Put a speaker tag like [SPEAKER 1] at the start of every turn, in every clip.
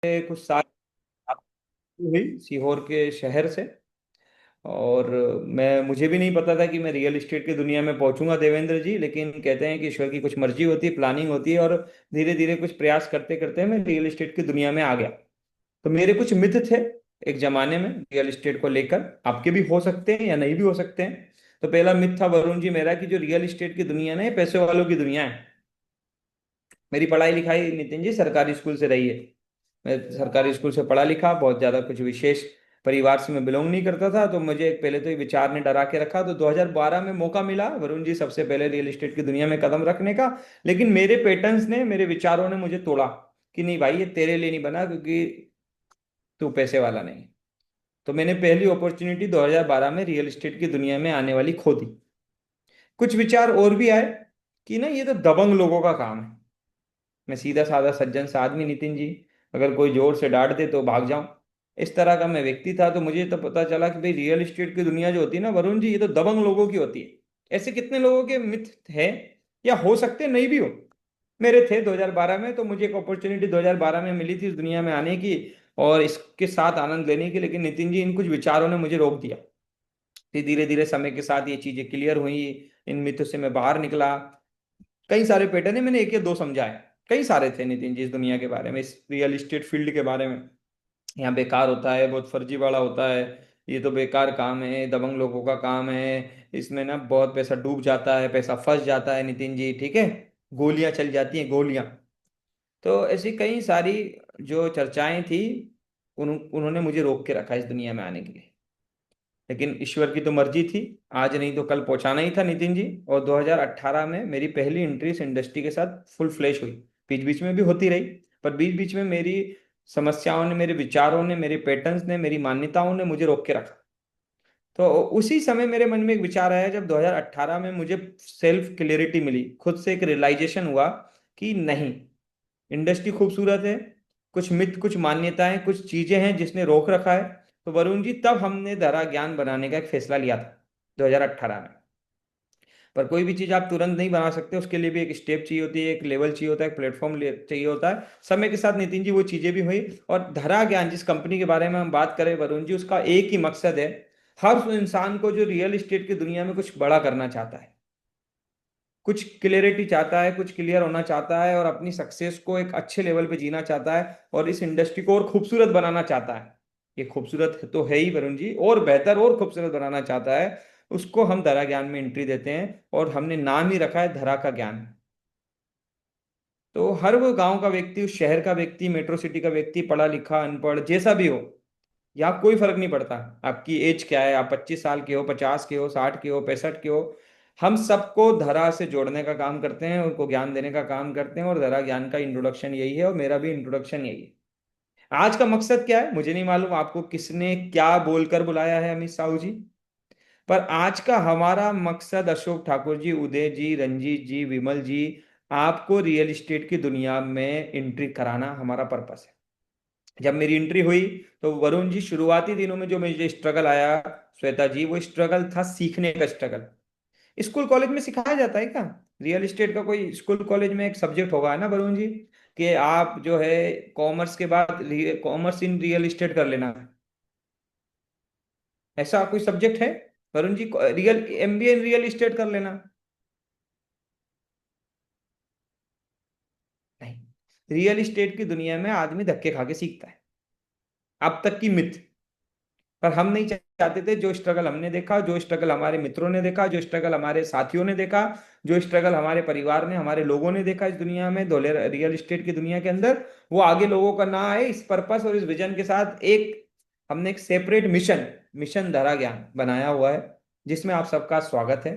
[SPEAKER 1] कुछ साल हुई सीहोर के शहर से। और मैं मुझे भी नहीं पता था कि मैं रियल एस्टेट की दुनिया में पहुंचूंगा देवेंद्र जी, लेकिन कहते हैं कि ईश्वर की कुछ मर्जी होती है, प्लानिंग होती है, और धीरे धीरे कुछ प्रयास करते करते मैं रियल एस्टेट की दुनिया में आ गया। तो मेरे कुछ मित्र थे एक जमाने में रियल एस्टेट को लेकर, आपके भी हो सकते हैं या नहीं भी हो सकते हैं। तो पहला मिथ था वरुण जी मेरा कि जो रियल एस्टेट की दुनिया ना, ये पैसे वालों की दुनिया है। मेरी पढ़ाई लिखाई नितिन जी सरकारी स्कूल से रही है। मैं सरकारी स्कूल से पढ़ा लिखा, बहुत ज्यादा कुछ विशेष परिवार से मैं बिलोंग नहीं करता था। तो मुझे एक पहले तो ये विचार ने डरा के रखा। तो 2012 में मौका मिला वरुण जी सबसे पहले रियल एस्टेट की दुनिया में कदम रखने का। लेकिन मेरे पेटर्न्स ने, मेरे विचारों ने मुझे तोड़ा कि नहीं भाई, ये तेरे लिए नहीं बना, क्योंकि तू पैसे वाला नहीं। तो मैंने पहली अपॉर्चुनिटी 2012 में रियल एस्टेट की दुनिया में आने वाली खो दी। कुछ विचार और भी आए कि ना, ये तो दबंग लोगों का काम है। मैं सीधा साधा सज्जन सा आदमी नितिन जी, अगर कोई जोर से डांट दे तो भाग जाऊं, इस तरह का मैं व्यक्ति था। तो मुझे तो पता चला कि भाई रियल एस्टेट की दुनिया जो होती है ना वरुण जी, ये तो दबंग लोगों की होती है। ऐसे कितने लोगों के मिथ है, या हो सकते नहीं भी हो। मेरे थे 2012 में। तो मुझे एक अपॉर्चुनिटी 2012 में मिली थी इस दुनिया में आने की और इसके साथ आनंद लेने की। लेकिन नितिन जी, इन कुछ विचारों ने मुझे रोक दिया। फिर धीरे धीरे समय के साथ ये चीजें क्लियर हुई, इन मिथों से मैं बाहर निकला। कई सारे पैटर्न है, मैंने एक या दो समझा है। कई सारे थे नितिन जी इस दुनिया के बारे में, इस रियल एस्टेट फील्ड के बारे में। यहाँ बेकार होता है, बहुत फर्जी वाला होता है, ये तो बेकार काम है, दबंग लोगों का काम है, इसमें ना बहुत पैसा डूब जाता है, पैसा फंस जाता है नितिन जी, ठीक है, गोलियां चल जाती हैं गोलियां। तो ऐसी कई सारी जो चर्चाएं थी, उन्होंने मुझे रोक के रखा इस दुनिया में आने के लिए। लेकिन ईश्वर की तो मर्जी थी, आज नहीं तो कल पहुंचाना ही था नितिन जी। और 2018 में मेरी पहली एंट्री इस इंडस्ट्री के साथ फुल फ्लैश हुई। बीच बीच में भी होती रही, पर बीच बीच में मेरी समस्याओं ने, मेरे विचारों ने, मेरे पैटर्न्स ने, मेरी मान्यताओं ने मुझे रोक के रखा। तो उसी समय मेरे मन में एक विचार आया, जब 2018 में मुझे सेल्फ क्लियरिटी मिली, खुद से एक रियलाइजेशन हुआ कि नहीं, इंडस्ट्री खूबसूरत है, कुछ मिथ, कुछ मान्यताएं, कुछ चीजें हैं जिसने रोक रखा है। तो वरुण जी, तब हमने धरा ज्ञान बनाने का एक फैसला लिया था 2018 में। पर कोई भी चीज आप तुरंत नहीं बना सकते, उसके लिए भी एक स्टेप चाहिए होती है, एक लेवल चाहिए होता है, एक प्लेटफॉर्म चाहिए होता है। समय के साथ नितिन जी वो चीजें भी हुई। और धरा ज्ञान जिस कंपनी के बारे में हम बात करें वरुण जी, उसका एक ही मकसद है, हर उस इंसान को जो रियल एस्टेट की दुनिया में कुछ बड़ा करना चाहता है, कुछ क्लियरिटी चाहता है, कुछ क्लियर होना चाहता है, और अपनी सक्सेस को एक अच्छे लेवल पे जीना चाहता है, और इस इंडस्ट्री को और खूबसूरत बनाना चाहता है। ये खूबसूरत तो है ही वरुण जी, और बेहतर और खूबसूरत बनाना चाहता है। उसको हम धरा ज्ञान में एंट्री देते हैं, और हमने नाम ही रखा है धरा का ज्ञान। तो हर वो गांव का व्यक्ति, उस शहर का व्यक्ति, मेट्रो सिटी का व्यक्ति, पढ़ा लिखा अनपढ़ जैसा भी हो, यहाँ कोई फर्क नहीं पड़ता आपकी एज क्या है, आप 25 साल के हो, 50 के हो, 60 के हो, 65 के हो, हम सबको धरा से जोड़ने का काम करते हैं, उनको ज्ञान देने का काम करते हैं। और धरा ज्ञान का इंट्रोडक्शन यही है, और मेरा भी इंट्रोडक्शन यही है। आज का मकसद क्या है मुझे नहीं मालूम, आपको किसने क्या बोलकर बुलाया है अमित साहू जी, पर आज का हमारा मकसद अशोक ठाकुर जी, उदय जी, रंजीत जी, विमल जी, आपको रियल एस्टेट की दुनिया में एंट्री कराना हमारा पर्पस है। जब मेरी एंट्री हुई तो वरुण जी, शुरुआती दिनों में जो मुझे स्ट्रगल आया, श्वेता जी, वो स्ट्रगल था सीखने का स्ट्रगल। स्कूल कॉलेज में सिखाया जाता है क्या रियल एस्टेट का? कोई स्कूल कॉलेज में एक सब्जेक्ट होगा ना वरुण जी, कि आप जो है कॉमर्स के बाद कॉमर्स इन रियल एस्टेट कर लेना, ऐसा कोई सब्जेक्ट है Varun ji? Real MBA in real estate कर लेना? नहीं, रियल एस्टेट की दुनिया में आदमी धक्के खा के सीखता है, अब तक की मिथ। पर हम नहीं चाहते थे, जो स्ट्रगल हमने देखा, जो स्ट्रगल हमारे मित्रों ने देखा, जो स्ट्रगल हमारे साथियों ने देखा, जो स्ट्रगल हमारे परिवार ने, हमारे लोगों ने देखा इस दुनिया में, धोले रियल एस्टेट की दुनिया के अंदर, वो आगे लोगों का ना आए, इस पर्पस और इस विजन के साथ एक हमने एक सेपरेट मिशन, मिशन धरा ज्ञान बनाया हुआ है, जिसमें आप सबका स्वागत है।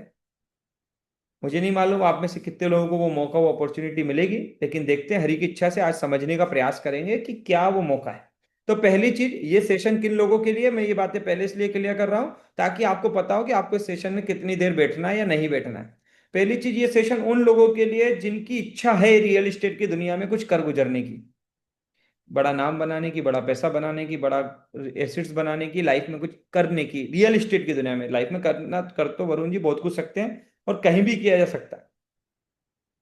[SPEAKER 1] मुझे नहीं मालूम आप में से कितने लोगों को वो मौका, वो अपॉर्चुनिटी मिलेगी, लेकिन देखते हैं, हरी की इच्छा से आज समझने का प्रयास करेंगे कि क्या वो मौका है। तो पहली चीज, ये सेशन किन लोगों के लिए, मैं ये बातें पहले इसलिए क्लियर कर रहा हूं ताकि आपको पता हो कि आपको इस सेशन में कितनी देर बैठना है या नहीं बैठना है। पहली चीज, ये सेशन उन लोगों के लिए जिनकी इच्छा है रियल एस्टेट की दुनिया में कुछ कर गुजरने की, बड़ा नाम बनाने की, बड़ा पैसा बनाने की, बड़ा एसेट्स बनाने की, लाइफ में कुछ करने की। रियल एस्टेट की दुनिया में लाइफ में करना, कर तो वरुण जी बहुत कुछ सकते हैं, और कहीं भी किया जा सकता है।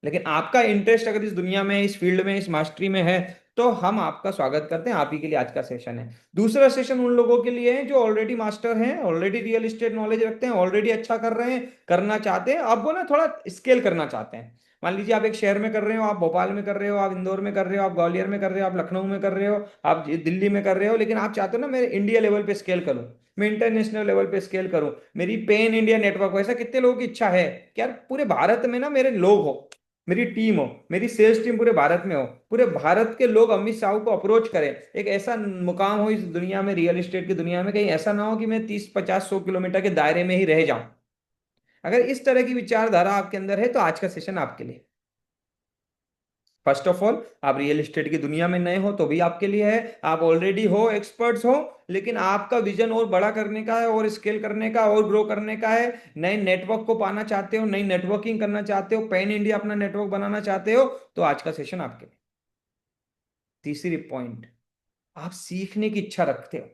[SPEAKER 1] लेकिन आपका इंटरेस्ट अगर इस दुनिया में, इस फील्ड में, इस मास्टरी में है, तो हम आपका स्वागत करते हैं, आप ही के लिए आज का सेशन है। दूसरा सेशन उन लोगों के लिए है जो ऑलरेडी मास्टर हैं, ऑलरेडी रियल एस्टेट नॉलेज रखते हैं, ऑलरेडी अच्छा कर रहे हैं, करना चाहते हैं, अब वो ना थोड़ा स्केल करना चाहते हैं। मान लीजिए आप एक शहर में कर रहे हो, आप भोपाल में कर रहे हो, आप इंदौर में कर रहे हो, आप ग्वालियर में कर रहे हो, आप लखनऊ में कर रहे हो, आप दिल्ली में कर रहे हो, लेकिन आप चाहते हो ना मैं इंडिया लेवल पे स्केल करूं, मैं इंटरनेशनल लेवल पे स्केल करूं, मेरी पेन इंडिया नेटवर्क हो। ऐसा कितने लोगों की इच्छा है कि यार पूरे भारत में ना मेरे लोग हो, मेरी टीम हो, मेरी सेल्स टीम पूरे भारत में हो, पूरे भारत के लोग अमित शाह को अप्रोच करें, एक ऐसा मुकाम हो इस दुनिया में, रियल एस्टेट की दुनिया में, कहीं ऐसा ना हो कि मैं 30 50 100 किलोमीटर के दायरे में ही रह जाऊं। अगर इस तरह की विचारधारा आपके अंदर है तो आज का सेशन आपके लिए। फर्स्ट ऑफ ऑल, आप रियल एस्टेट की दुनिया में नए हो तो भी आपके लिए है, आप ऑलरेडी हो, एक्सपर्ट्स हो, लेकिन आपका विजन और बड़ा करने का है, और स्केल करने का, और ग्रो करने का है, नए नेटवर्क को पाना चाहते हो, नई नेटवर्किंग करना चाहते हो, पैन इंडिया अपना नेटवर्क बनाना चाहते हो, तो आज का सेशन आपके लिए। तीसरी पॉइंट, आप सीखने की इच्छा रखते हो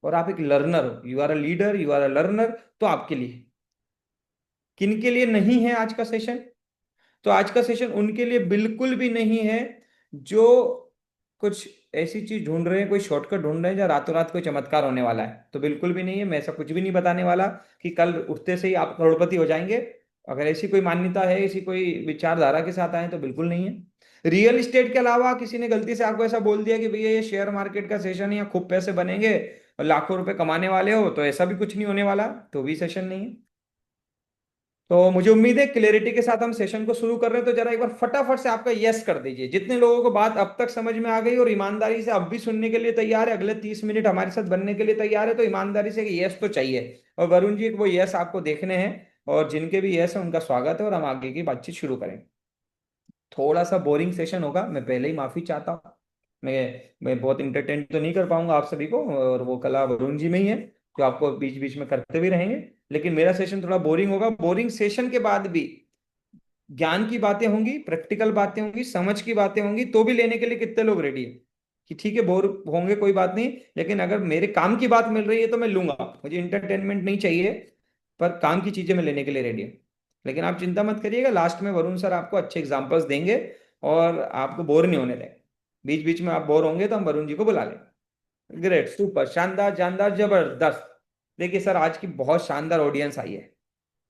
[SPEAKER 1] और आप एक लर्नर हो, you are a leader, you are a learner, तो आपके लिए। किन के लिए नहीं है आज का सेशन? तो आज का सेशन उनके लिए बिल्कुल भी नहीं है जो कुछ ऐसी चीज ढूंढ रहे हैं, कोई शॉर्टकट ढूंढ रहे हैं जहाँ रातों रात कोई चमत्कार होने वाला है, तो बिल्कुल भी नहीं है। मैं ऐसा कुछ भी नहीं बताने वाला कि कल उठते से ही आप करोड़पति हो जाएंगे। अगर ऐसी कोई मान्यता है, ऐसी कोई विचारधारा के साथ आए तो बिल्कुल नहीं है। रियल इस्टेट के अलावा किसी ने गलती से आपको ऐसा बोल दिया कि भैया ये शेयर मार्केट का सेशन है, या खूब पैसे बनेंगे और लाखों रुपए कमाने वाले हो, तो ऐसा भी कुछ नहीं होने वाला, तो भी सेशन नहीं है। तो मुझे उम्मीद है क्लियरिटी के साथ हम सेशन को शुरू कर रहे हैं, तो जरा एक बार फटाफट से आपका यस कर दीजिए। जितने लोगों को बात अब तक समझ में आ गई और ईमानदारी से अब भी सुनने के लिए तैयार है, अगले 30 मिनट हमारे साथ बनने के लिए तैयार है, तो ईमानदारी से यस तो चाहिए। और वरुण जी, वो यस आपको देखने हैं, और जिनके भी यस है उनका स्वागत है, और हम आगे की बातचीत शुरू करें। थोड़ा सा बोरिंग सेशन होगा, मैं पहले ही माफी चाहता हूँ। मैं बहुत इंटरटेन तो नहीं कर पाऊंगा आप सभी को, और वो कला वरुण जी में ही है, जो आपको बीच बीच में करते भी रहेंगे। लेकिन मेरा सेशन थोड़ा बोरिंग होगा। बोरिंग सेशन के बाद भी ज्ञान की बातें होंगी, प्रैक्टिकल बातें होंगी, समझ की बातें होंगी, तो भी लेने के लिए कितने लोग रेडी है कि ठीक है बोर होंगे कोई बात नहीं, लेकिन अगर मेरे काम की बात मिल रही है तो मैं लूंगा। मुझे इंटरटेनमेंट नहीं चाहिए, पर काम की चीजें मैं लेने के लिए रेडी हूँ। लेकिन आप चिंता मत करिएगा, लास्ट में वरुण सर आपको अच्छे एग्जांपल्स देंगे और आपको बोर नहीं होने देंगे। बीच बीच में आप बोर होंगे तो हम वरुण जी को बुला लेंगे। ग्रेट, सुपर, शानदार, जानदार, जबरदस्त। देखिए सर, आज की बहुत शानदार ऑडियंस आई है।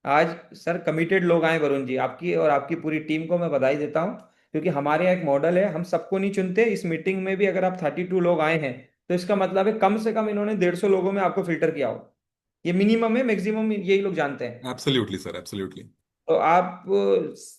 [SPEAKER 1] आज सर कमिटेड लोग आए वरुण जी, आपकी और आपकी पूरी टीम को मैं बधाई देता हूं। क्योंकि हमारे यहाँ एक मॉडल है, हम सबको नहीं चुनते। इस मीटिंग में भी अगर आप 32 लोग आए हैं, तो इसका मतलब है कम से कम इन्होंने 150 लोगों में आपको फिल्टर किया हो। ये मिनिमम है, मैक्सिमम यही लोग जानते हैं।
[SPEAKER 2] Absolutely sir, absolutely.
[SPEAKER 1] तो आप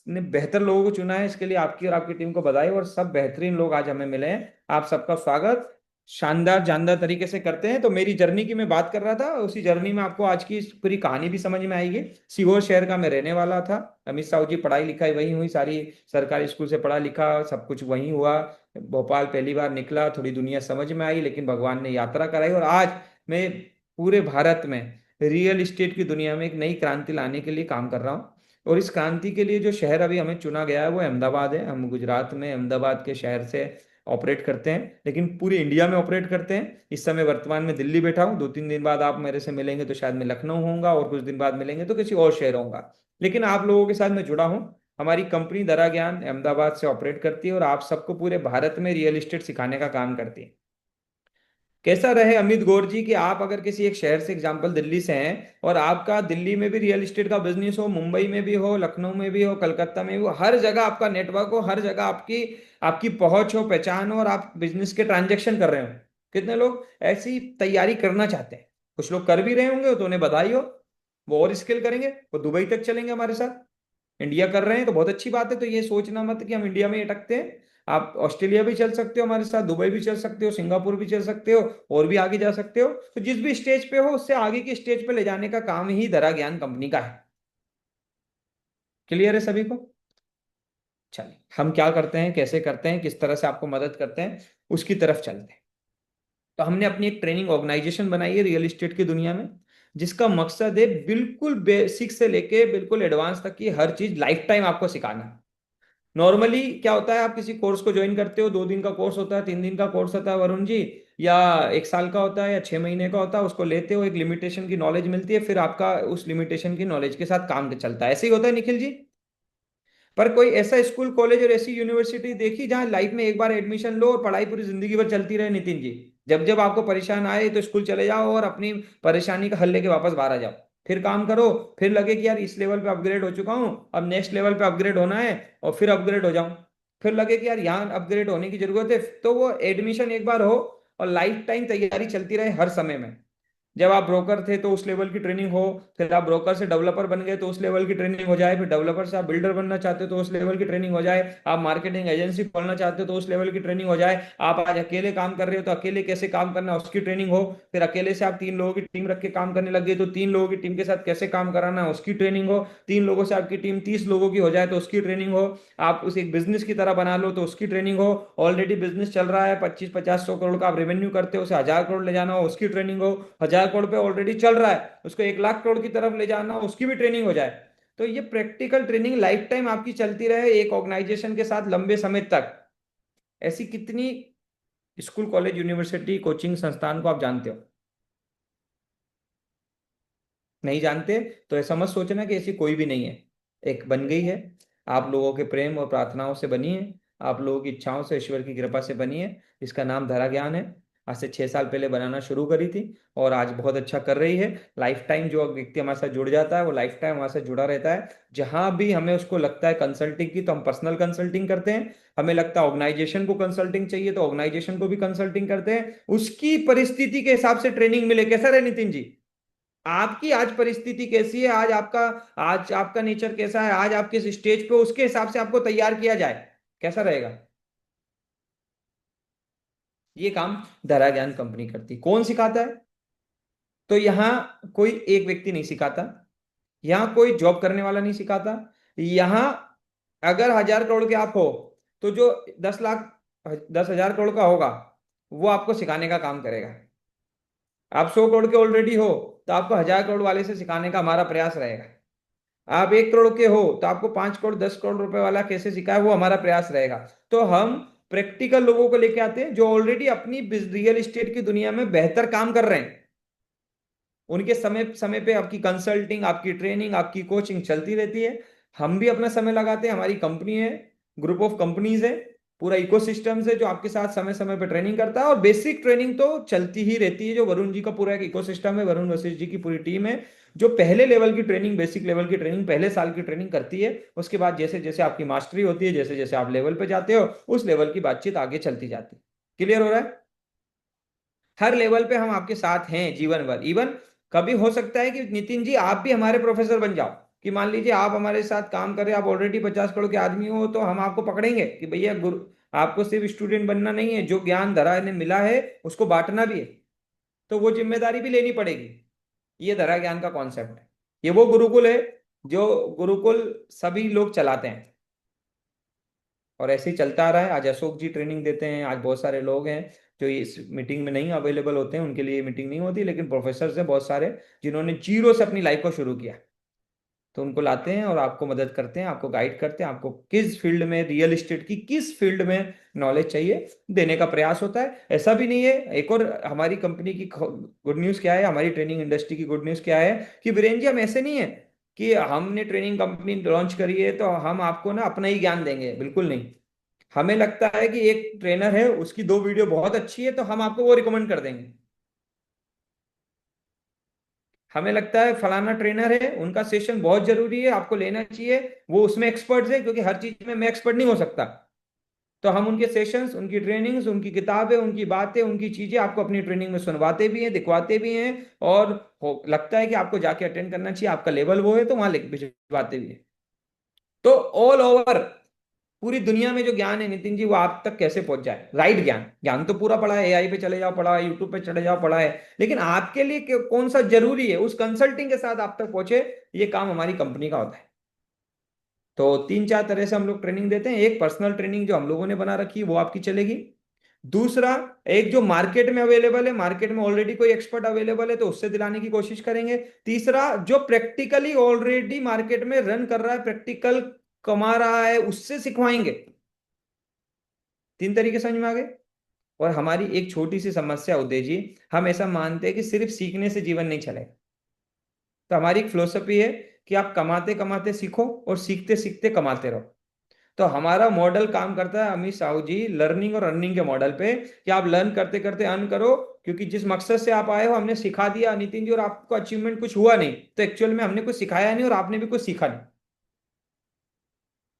[SPEAKER 1] ने बेहतर लोगों को चुना है, इसके लिए आपकी और आपकी टीम को बधाई। और सब बेहतरीन लोग आज हमें मिले हैं, आप सबका स्वागत शानदार जानदार तरीके से करते हैं। तो मेरी जर्नी की मैं बात कर रहा था, उसी जर्नी में आपको आज की इस पूरी कहानी भी समझ में आएगी। सीहोर शहर का मैं रहने वाला था। अमित साहू जी, पढ़ाई लिखाई वहीं हुई सारी, सरकारी स्कूल से पढ़ा लिखा, सब कुछ वहीं हुआ। भोपाल पहली बार निकला, थोड़ी दुनिया समझ में आई, लेकिन भगवान ने यात्रा कराई, और आज मैं पूरे भारत में रियल इस्टेट की दुनिया में एक नई क्रांति लाने के लिए काम कर रहा हूँ। और इस क्रांति के लिए जो शहर अभी हमें चुना गया है वो अहमदाबाद है। हम गुजरात में अहमदाबाद के शहर से ऑपरेट करते हैं, लेकिन पूरे इंडिया में ऑपरेट करते हैं। इस समय वर्तमान में दिल्ली बैठा हूँ, 2 3 दिन बाद आप मेरे से मिलेंगे तो शायद मैं लखनऊ होऊंगा, और कुछ दिन बाद मिलेंगे तो किसी और शहर होऊंगा। लेकिन आप लोगों के साथ मैं जुड़ा हूँ। हमारी कंपनी दरा ज्ञान अहमदाबाद से ऑपरेट करती है, और आप सबको पूरे भारत में रियल एस्टेट सिखाने का काम करती है। कैसा रहे अमित गौर जी कि आप अगर किसी एक शहर से, एग्जांपल दिल्ली से हैं, और आपका दिल्ली में भी रियल एस्टेट का बिजनेस हो, मुंबई में भी हो, लखनऊ में भी हो, कलकत्ता में भी हो, हर जगह आपका नेटवर्क हो, हर जगह आपकी आपकी पहुंच हो, पहचान हो, और आप बिजनेस के ट्रांजेक्शन कर रहे हो। कितने लोग ऐसी तैयारी करना चाहते हैं? कुछ लोग कर भी रहे होंगे तो उन्हें बधाई हो, वो और स्किल करेंगे, वो दुबई तक चलेंगे हमारे साथ। इंडिया कर रहे हैं तो बहुत अच्छी बात है। तो ये सोचना मत कि हम इंडिया में ही अटकते हैं। आप ऑस्ट्रेलिया भी चल सकते हो हमारे साथ, दुबई भी चल सकते हो, सिंगापुर भी चल सकते हो, और भी आगे जा सकते हो। तो जिस भी स्टेज पे हो, उससे आगे की स्टेज पे ले जाने का काम ही दरा ज्ञान कंपनी का है। क्लियर है सभी को? चलिए, हम क्या करते हैं, कैसे करते हैं, किस तरह से आपको मदद करते हैं, उसकी तरफ चलते हैं। तो हमने अपनी एक ट्रेनिंग ऑर्गेनाइजेशन बनाई है रियल एस्टेट की दुनिया में, जिसका मकसद है बिल्कुल बेसिक से लेके बिल्कुल एडवांस तक की हर चीज लाइफ टाइम आपको सिखाना। नॉर्मली क्या होता है, आप किसी कोर्स को ज्वाइन करते हो, 2 दिन का कोर्स होता है, 3 दिन का कोर्स होता है वरुण जी, या 1 साल का होता है, या 6 महीने का होता है, उसको लेते हो, एक लिमिटेशन की नॉलेज मिलती है, फिर आपका उस लिमिटेशन की नॉलेज के साथ काम चलता है। ऐसे ही होता है निखिल जी। पर कोई ऐसा स्कूल कॉलेज और ऐसी यूनिवर्सिटी देखी जहां लाइफ में एक बार एडमिशन लो और पढ़ाई पूरी जिंदगी भर चलती रहे नितिन जी? जब जब आपको परेशान आए तो स्कूल चले जाओ और अपनी परेशानी का हल लेके वापस बाहर आ जाओ, फिर काम करो, फिर लगे कि यार इस लेवल पे अपग्रेड हो चुका हूँ, अब नेक्स्ट लेवल पे अपग्रेड होना है, और फिर अपग्रेड हो जाऊं, फिर लगे कि यार यहाँ अपग्रेड होने की जरूरत है, तो वो एडमिशन एक बार हो और लाइफ टाइम तैयारी चलती रहे हर समय में। जब आप ब्रोकर थे तो उस लेवल की ट्रेनिंग हो, फिर आप ब्रोकर से डेवलपर बन गए तो उस लेवल की ट्रेनिंग हो जाए, फिर डेवलपर से आप बिल्डर बनना चाहते हो तो उस लेवल की ट्रेनिंग हो जाए, आप मार्केटिंग एजेंसी खोलना चाहते हो तो उस लेवल की ट्रेनिंग हो जाए, आप आज अकेले काम कर रहे हो तो अकेले कैसे काम करना है उसकी ट्रेनिंग हो, फिर अकेले से आप 3 लोगों की टीम रख के काम करने लग गए तो 3 लोगों की टीम के साथ कैसे काम कराना है उसकी ट्रेनिंग हो, 3 लोगों से आपकी टीम 30 लोगों की हो जाए तो उसकी ट्रेनिंग हो, आप उसे एक बिजनेस की तरह बना लो तो उसकी ट्रेनिंग हो, ऑलरेडी बिजनेस चल रहा है 25-50-100 करोड़ का आप रेवेन्यू करते हो, उसे 1000 करोड़ ले जाना हो उसकी ट्रेनिंग हो, 1000 करोड़ पे ऑलरेडी चल रहा है उसको 1 लाख करोड़ की तरफ ले जाना हो उसकी भी ट्रेनिंग हो जाए। तो ये प्रैक्टिकल ट्रेनिंग लाइफ टाइम आपकी चलती रहे एक ऑर्गेनाइजेशन के साथ लंबे समय तक। ऐसी कितनी स्कूल कॉलेज यूनिवर्सिटी कोचिंग संस्थान को आप जानते हो? नहीं जानते? तो ऐसा मत सोचना कि ऐसी कोई भी नहीं है, एक बन गई है, आप लोगों के प्रेम और प्रार्थनाओं से बनी है, आप लोगों की इच्छाओं से ईश्वर की कृपा से बनी है। इसका नाम धरा ज्ञान है। आज से 6 साल पहले बनाना शुरू करी थी और आज बहुत अच्छा कर रही है। लाइफ टाइम जो व्यक्ति हमारे साथ जुड़ जाता है वो लाइफ टाइम हमारे साथ जुड़ा रहता है। जहां भी हमें उसको लगता है कंसल्टिंग की तो हम पर्सनल कंसल्टिंग करते हैं, हमें लगता है ऑर्गेनाइजेशन को कंसल्टिंग चाहिए तो ऑर्गेनाइजेशन को भी कंसल्टिंग करते हैं, उसकी परिस्थिति के हिसाब से ट्रेनिंग मिले। कैसा रहे नितिन जी? आपकी आज परिस्थिति कैसी है, आज आपका नेचर कैसा है, आज आप किस स्टेज पे हो, उसके हिसाब से आपको तैयार किया जाए। कैसा रहेगा? ये काम धरा ज्ञान कंपनी करती। कौन सिखाता है? तो यहाँ कोई एक व्यक्ति नहीं सिखाता, यहाँ कोई जॉब करने वाला नहीं सिखाता, यहाँ अगर 1000 करोड़ के आप हो तो जो 10 लाख 10,000 करोड़ का होगा वो आपको सिखाने का काम करेगा। आप 100 करोड़ के ऑलरेडी हो तो आपको 1000 करोड़ वाले से सिखाने का हमारा प्रयास रहेगा। आप 1 करोड़ के हो तो आपको 5 करोड़ 10 करोड़ रुपए वाला कैसे सिखाए वो हमारा प्रयास रहेगा। तो हम प्रैक्टिकल लोगों को लेके आते हैं जो ऑलरेडी अपनी रियल एस्टेट की दुनिया में बेहतर काम कर रहे हैं। उनके समय समय पे आपकी कंसल्टिंग, आपकी ट्रेनिंग, आपकी कोचिंग चलती रहती है। हम भी अपना समय लगाते हैं, हमारी कंपनी है, ग्रुप ऑफ कंपनीज है, पूरा इकोसिस्टम है जो आपके साथ समय समय पे ट्रेनिंग करता है, और बेसिक ट्रेनिंग तो चलती ही रहती है। जो वरुण जी का पूरा एक इकोसिस्टम है, वरुण वशिष्ठ जी की पूरी टीम है जो पहले लेवल की ट्रेनिंग, बेसिक लेवल की ट्रेनिंग, पहले साल की ट्रेनिंग करती है। उसके बाद जैसे जैसे आपकी मास्टरी होती है, जैसे जैसे आप लेवल पे जाते हो, उस लेवल की बातचीत आगे चलती जाती है। क्लियर हो रहा है? हर लेवल पे हम आपके साथ हैं जीवन भर। इवन कभी हो सकता है कि नितिन जी आप भी हमारे प्रोफेसर बन जाओ, कि मान लीजिए आप हमारे साथ काम कर रहे हैं, आप ऑलरेडी 50 करोड़ के आदमी हो, तो हम आपको पकड़ेंगे कि भैया गुरु, आपको सिर्फ स्टूडेंट बनना नहीं है, जो ज्ञान धरा ने मिला है उसको बांटना भी है, तो वो जिम्मेदारी भी लेनी पड़ेगी। ये धरा ज्ञान का कॉन्सेप्ट है। ये वो गुरुकुल है जो गुरुकुल सभी लोग चलाते हैं, और ऐसे ही चलता आ रहा है। आज अशोक जी ट्रेनिंग देते हैं, आज बहुत सारे लोग हैं जो इस मीटिंग में नहीं अवेलेबल होते हैं, उनके लिए मीटिंग नहीं होती, लेकिन प्रोफेसर हैं बहुत सारे जिन्होंने जीरो से अपनी लाइफ को शुरू किया, तो उनको लाते हैं और आपको मदद करते हैं, आपको गाइड करते हैं, आपको किस फील्ड में, रियल एस्टेट की किस फील्ड में नॉलेज चाहिए देने का प्रयास होता है। ऐसा भी नहीं है। एक और हमारी कंपनी की गुड न्यूज़ क्या है, हमारी ट्रेनिंग इंडस्ट्री की गुड न्यूज़ क्या है, कि बीरेन जी हम ऐसे नहीं है कि हमने ट्रेनिंग कंपनी लॉन्च करी है तो हम आपको ना अपना ही ज्ञान देंगे, बिल्कुल नहीं। हमें लगता है कि एक ट्रेनर है, उसकी 2 वीडियो बहुत अच्छी है तो हम आपको वो रिकमेंड कर देंगे। हमें लगता है फलाना ट्रेनर है, उनका सेशन बहुत जरूरी है, आपको लेना चाहिए, वो उसमें एक्सपर्ट है, क्योंकि हर चीज में मैं एक्सपर्ट नहीं हो सकता, तो हम उनके सेशंस, उनकी ट्रेनिंग्स, उनकी किताबें, उनकी बातें, उनकी चीजें आपको अपनी ट्रेनिंग में सुनवाते भी हैं, दिखवाते भी हैं, और लगता है कि आपको जाके अटेंड करना चाहिए, आपका लेवल वो है तो वहां भिजवाते भी है। तो ऑल ओवर पूरी दुनिया में जो ज्ञान है नितिन जी, वो आप तक कैसे पहुंच जाए? राइट ज्ञान, ज्ञान तो पूरा पड़ा है, एआई पे चले जाओ पड़ा है, यूट्यूब पे चले जाओ पड़ा है, लेकिन आपके लिए कौन सा जरूरी है उस कंसल्टिंग के साथ आप तक पहुंचे, ये काम हमारी कंपनी का होता है। तो 3-4 तरह से हम लोग ट्रेनिंग देते हैं। एक पर्सनल ट्रेनिंग जो हम लोगों ने बना रखी है वो आपकी चलेगी। दूसरा, एक जो मार्केट में अवेलेबल है, मार्केट में ऑलरेडी कोई एक्सपर्ट अवेलेबल है तो उससे दिलाने की कोशिश करेंगे। तीसरा, जो प्रैक्टिकली ऑलरेडी मार्केट में रन कर रहा है, प्रैक्टिकल कमा रहा है, उससे सिखवाएंगे। 3 तरीके समझ में आ गए। और हमारी एक छोटी सी समस्या उदय जी, हम ऐसा मानते हैं कि सिर्फ सीखने से जीवन नहीं चलेगा। तो हमारी एक फिलोसफी है कि आप कमाते कमाते सीखो और सीखते सीखते कमाते रहो। तो हमारा मॉडल काम करता है अमित साहू जी लर्निंग और अर्निंग के मॉडल पे, कि आप लर्न करते करते अर्न करो। क्योंकि जिस मकसद से आप आए हो हमने सिखा दिया नितिन जी, और आपको अचीवमेंट कुछ हुआ नहीं, तो एक्चुअल में हमने कुछ सिखाया नहीं और आपने भी कुछ सीखा नहीं।